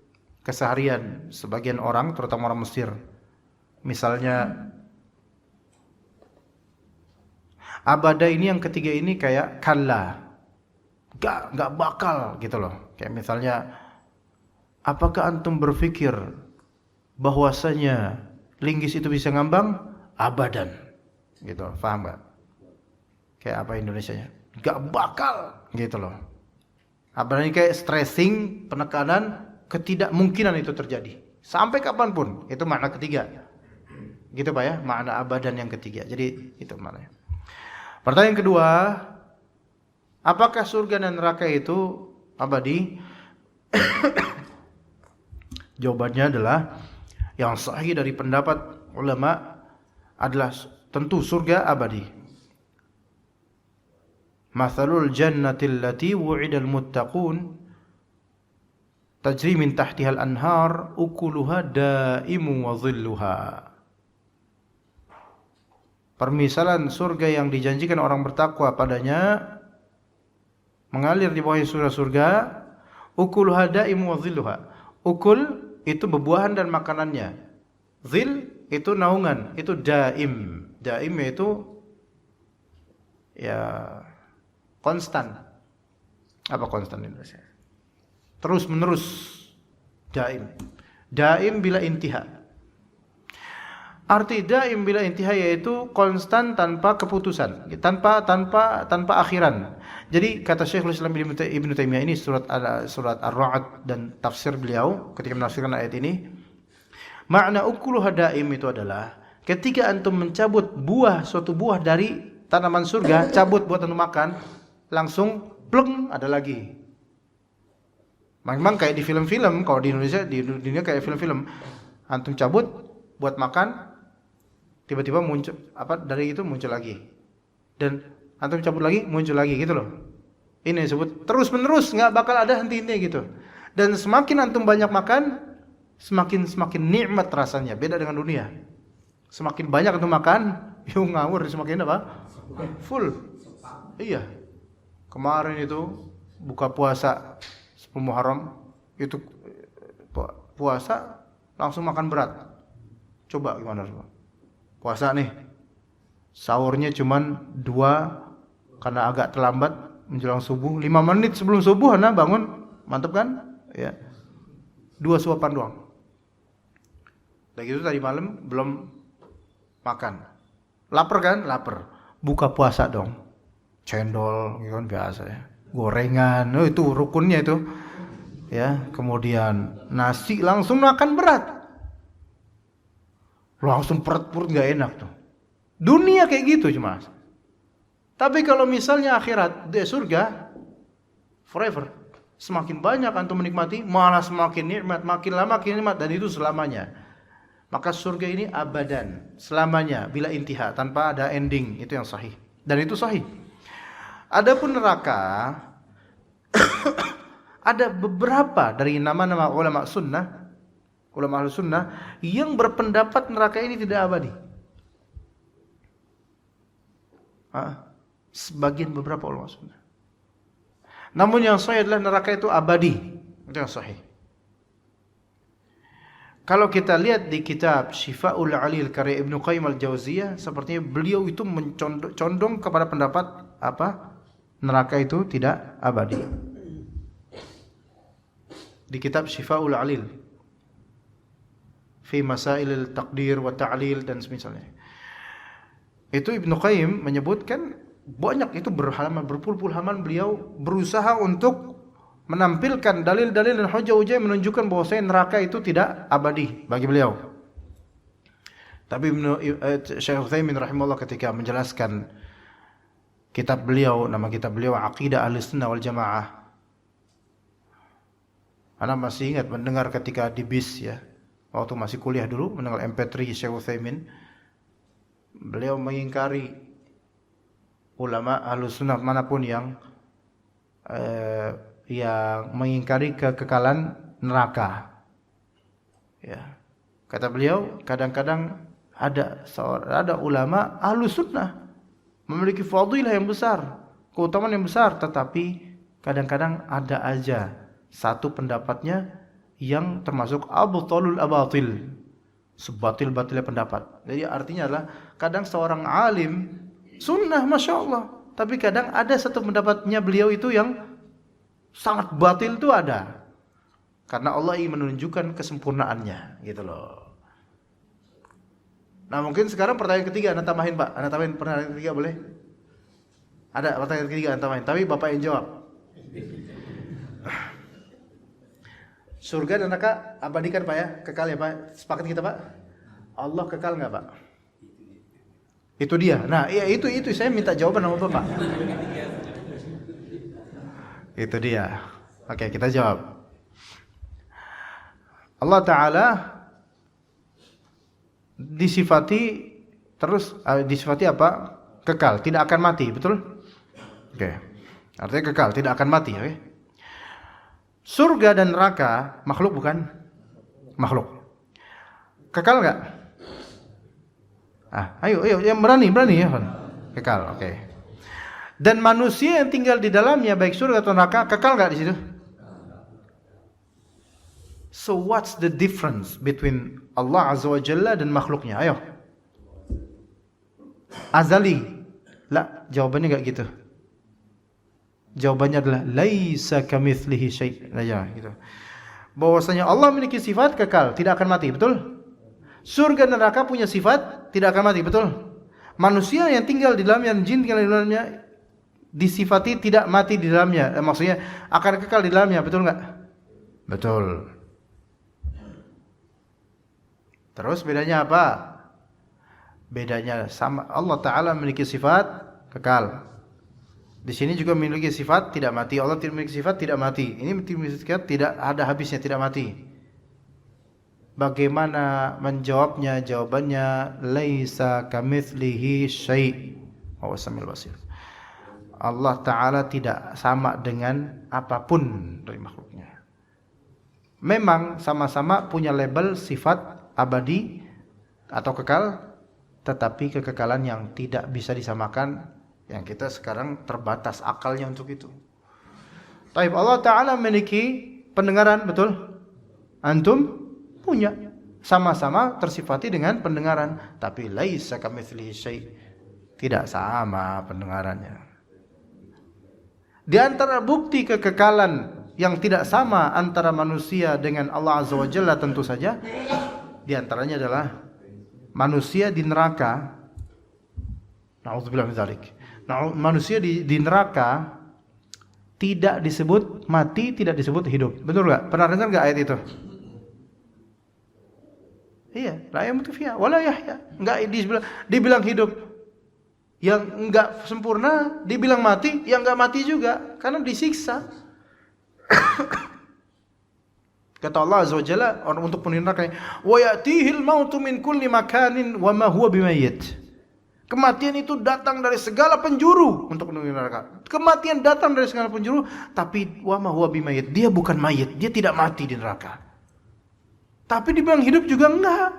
keseharian sebagian orang, terutama orang Mesir. Misalnya abada ini yang ketiga ini kayak kalla, gak bakal gitu loh. Kayak misalnya, apakah antum berpikir bahwasanya linggis itu bisa ngambang? Abadan gitu, paham gak? Kayak apa Indonesianya? Gak bakal gitu loh. Abadan ini kayak stressing, penekanan, ketidakmungkinan itu terjadi sampai kapanpun. Itu makna ketiga gitu Pak ya, makna abadan yang ketiga. Jadi itu maknanya. Pertanyaan kedua, apakah surga dan neraka itu abadi? Jawabannya adalah yang sahih dari pendapat ulama adalah tentu surga abadi. Mathalul jannatil lati wu'idal muttaqun tajri min tahtihal anhar ukuluha daimu wa dhilluha. Permisalan surga yang dijanjikan orang bertakwa padanya mengalir di bawah surga-surga, ukuluha daimu wa dhilluha. Ukul itu bebuahan dan makanannya. Dhil itu naungan, itu daim. Daim itu ya konstan. Apa konstan di Indonesia? Terus menerus. Daim. Daim bila intiha. Arti daim bila intiha yaitu konstan tanpa keputusan, tanpa akhiran. Jadi kata Syekhul Islam Ibnu Taimiyah ini surat Ar-Ra'd dan tafsir beliau ketika menafsirkan ayat ini, makna ukuluha daim itu adalah ketika antum mencabut suatu buah dari tanaman surga, cabut buat antum makan, langsung pleng ada lagi. Memang kayak di film-film, kalau di Indonesia di dunia kayak film-film, antum cabut buat makan, tiba-tiba muncul dari itu muncul lagi, dan antum cabut lagi muncul lagi gitu loh. Ini disebut terus menerus, nggak bakal ada henti-hentinya gitu. Dan semakin antum banyak makan, semakin nikmat rasanya. Beda dengan dunia. Semakin banyak antum makan, ngawur, semakin apa? Full. Iya. Kemarin itu buka puasa 10 Muharram itu puasa langsung makan berat. Coba gimana semua? Puasa nih, sahurnya cuman 2 karena agak terlambat menjelang subuh, 5 menit sebelum subuh Anda bangun, mantap kan? Ya, 2 suapan doang. Dan gitu tadi malam belum makan, lapar kan? Lapar, buka puasa dong, cendol, gitu kan biasa ya, gorengan, itu rukunnya itu, ya. Kemudian nasi, langsung makan berat. Langsung perut nggak enak tuh. Dunia kayak gitu cuma. Tapi kalau misalnya akhirat, di surga forever. Semakin banyak antum menikmati, malah semakin nikmat, makin lama makin nikmat, dan itu selamanya. Maka surga ini abadan, selamanya, bila intiha, tanpa ada ending. Itu yang sahih. Dan itu sahih. Adapun neraka, ada beberapa dari nama-nama ulama sunnah, ulama ahlu sunnah yang berpendapat neraka ini tidak abadi. Sebagian beberapa ulama sunnah. Namun yang sahih adalah neraka itu abadi. Itu yang sahih. Kalau kita lihat di kitab Syifa'ul Alil karya Ibnu Qayyim al-Jauziyah, sepertinya beliau itu condong kepada pendapat apa? Neraka itu tidak abadi. Di kitab Syifa'ul Alil fi masailil taqdir wa ta'lil dan semisalnya. Itu Ibnu Qayyim menyebutkan banyak, itu berpuluh-puluh halaman beliau berusaha untuk menampilkan dalil-dalil dan hujah-hujah yang menunjukkan bahwasanya neraka itu tidak abadi bagi beliau. Tapi Syekh Utsaimin rahimahullah ketika menjelaskan kitab beliau, nama kitab beliau Aqidah Ahlussunnah wal Jamaah. Ana masih ingat mendengar ketika di bis ya, waktu masih kuliah dulu mendengar MP3 Syekh Utsaimin. Beliau mengingkari ulama Ahlussunnah manapun yang mengingkari kekekalan neraka. Ya. Kata beliau, kadang-kadang ada ulama Ahlussunnah memiliki fadilah yang besar, keutamaan yang besar, tetapi kadang-kadang ada aja satu pendapatnya yang termasuk abtalul abatil, sebatil-batilnya pendapat. Jadi artinya adalah kadang seorang alim sunnah Masya Allah, tapi kadang ada satu pendapatnya beliau itu yang sangat batil, itu ada. Karena Allah ingin menunjukkan kesempurnaannya gitu loh. Nah mungkin sekarang pertanyaan ketiga Anda tambahin Pak, Anda tambahin pertanyaan ketiga boleh? Ada pertanyaan ketiga Anda tambahin, tapi Bapak yang jawab. Surga dan neraka abadikan Pak ya, kekal ya Pak, sepakat kita Pak? Allah kekal nggak Pak? Itu dia. Nah iya itu saya minta jawaban sama Bapak. Itu dia. Oke kita jawab. Allah Ta'ala disifati apa? Kekal, tidak akan mati, betul? Oke. Artinya kekal, tidak akan mati, oke? Surga dan neraka makhluk bukan? Makhluk. Kekal enggak? Ayo yang berani ya, kekal, oke. Dan manusia yang tinggal di dalamnya baik surga atau neraka kekal enggak di situ? So what's the difference between Allah Azza wa Jalla dan makhluknya? Ayo. Azali. La, jawabannya enggak gitu. Jawabannya adalah laisa kamitslihi syai'. Nah, ya, gitu. Bahwasanya Allah memiliki sifat kekal, tidak akan mati, betul? Surga dan neraka punya sifat tidak akan mati, betul? Manusia yang tinggal di dalamnya dan jin tinggal di dalamnya disifati tidak mati di dalamnya. Maksudnya akan kekal di dalamnya, betul enggak? Betul. Terus bedanya apa? Bedanya sama, Allah Ta'ala memiliki sifat kekal. Di sini juga memiliki sifat tidak mati. Allah tidak memiliki sifat tidak mati. Ini memiliki sifat tidak ada habisnya, tidak mati. Bagaimana menjawabnya? Jawabannya laisa kamitslihi syai'. Wa huwas samiul basir. Allah Ta'ala tidak sama dengan apapun dari makhluknya. Memang sama-sama punya label sifat abadi atau kekal, tetapi kekekalan yang tidak bisa disamakan, yang kita sekarang terbatas akalnya untuk itu. Taib, Allah Ta'ala memiliki pendengaran, betul? Antum punya, sama-sama tersifati dengan pendengaran, tapi laisa kamitslihi syai', tidak sama pendengarannya. Di antara bukti kekekalan yang tidak sama antara manusia dengan Allah Azza wa Jalla tentu saja di antaranya adalah manusia di neraka. Nauzubillah min dzalik. Manusia di neraka tidak disebut mati, tidak disebut hidup. Betul enggak? Pernah dengar enggak ayat itu? Iya, la yamutu fiha wala yahya. Enggak dibilang hidup yang enggak sempurna, dibilang mati yang enggak mati juga karena disiksa. Kata Allah Azza wa Jalla untuk penghuni neraka, wa ya'tihil mautu min kulli makanin wa ma huwa bimayyit. Kematian itu datang dari segala penjuru untuk penghuni neraka. Kematian datang dari segala penjuru, tapi wa ma huwa bimayyit. Dia bukan mayit, dia tidak mati di neraka. Tapi dibilang hidup juga enggak.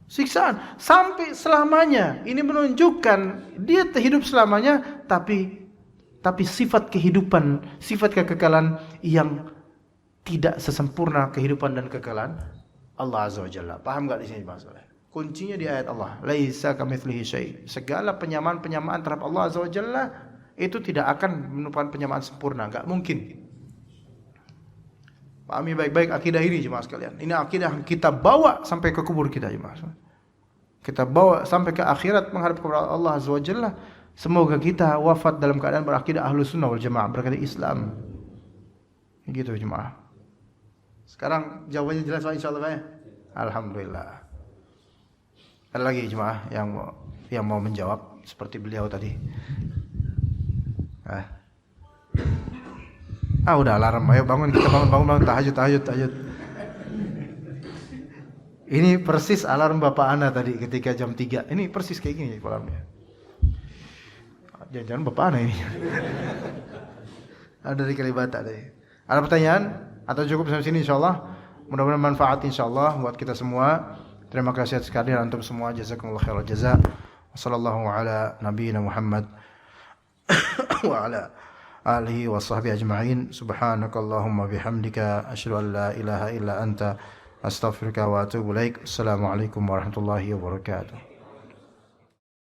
Siksaan sampai selamanya. Ini menunjukkan dia hidup selamanya, tapi sifat kehidupan, sifat kekekalan yang tidak sesempurna kehidupan dan kekekalan Allah Azza wa Jalla. Paham enggak di sini maksudnya? Kuncinya di ayat Allah, laisa kamitslihi syai'. Segala penyamaan terhadap Allah Azza wa Jalla itu tidak akan merupakan penyamaan sempurna, enggak mungkin. Pahami baik-baik akidah ini jemaah sekalian. Ini akidah yang kita bawa sampai ke kubur kita jemaah. Kita bawa sampai ke akhirat menghadap kepada Allah Azza wa Jalla. Semoga kita wafat dalam keadaan berakidah Ahlus Sunnah wal Jamaah, berakidah Islam. Gitu jemaah. Sekarang jawabannya jelas Pak insyaallah Pak ya? Alhamdulillah. Ada lagi jemaah yang mau menjawab seperti beliau tadi. Udah alarm, ayo bangun kita bangun tahajud. Ini persis alarm Bapak Ana tadi ketika jam 3. Ini persis kayak gini alarmnya. Jangan-jangan Bapak Ana ini. Ada dari Kalibata tadi. Ada pertanyaan atau cukup sampai sini insyaallah? Mudah-mudahan manfaat insyaallah buat kita semua. Terima kasih atas kehadiran antum semua. Jazakumullah khairal jaza. Wassallallahu ala nabiyyina Muhammad wa ala alihi wa sahbihi ajma'in. Subhanakallahumma bihamdika asyhadu an la ilaha illa anta astaghfiruka wa atubu ilaik. Assalamualaikum warahmatullahi wabarakatuh.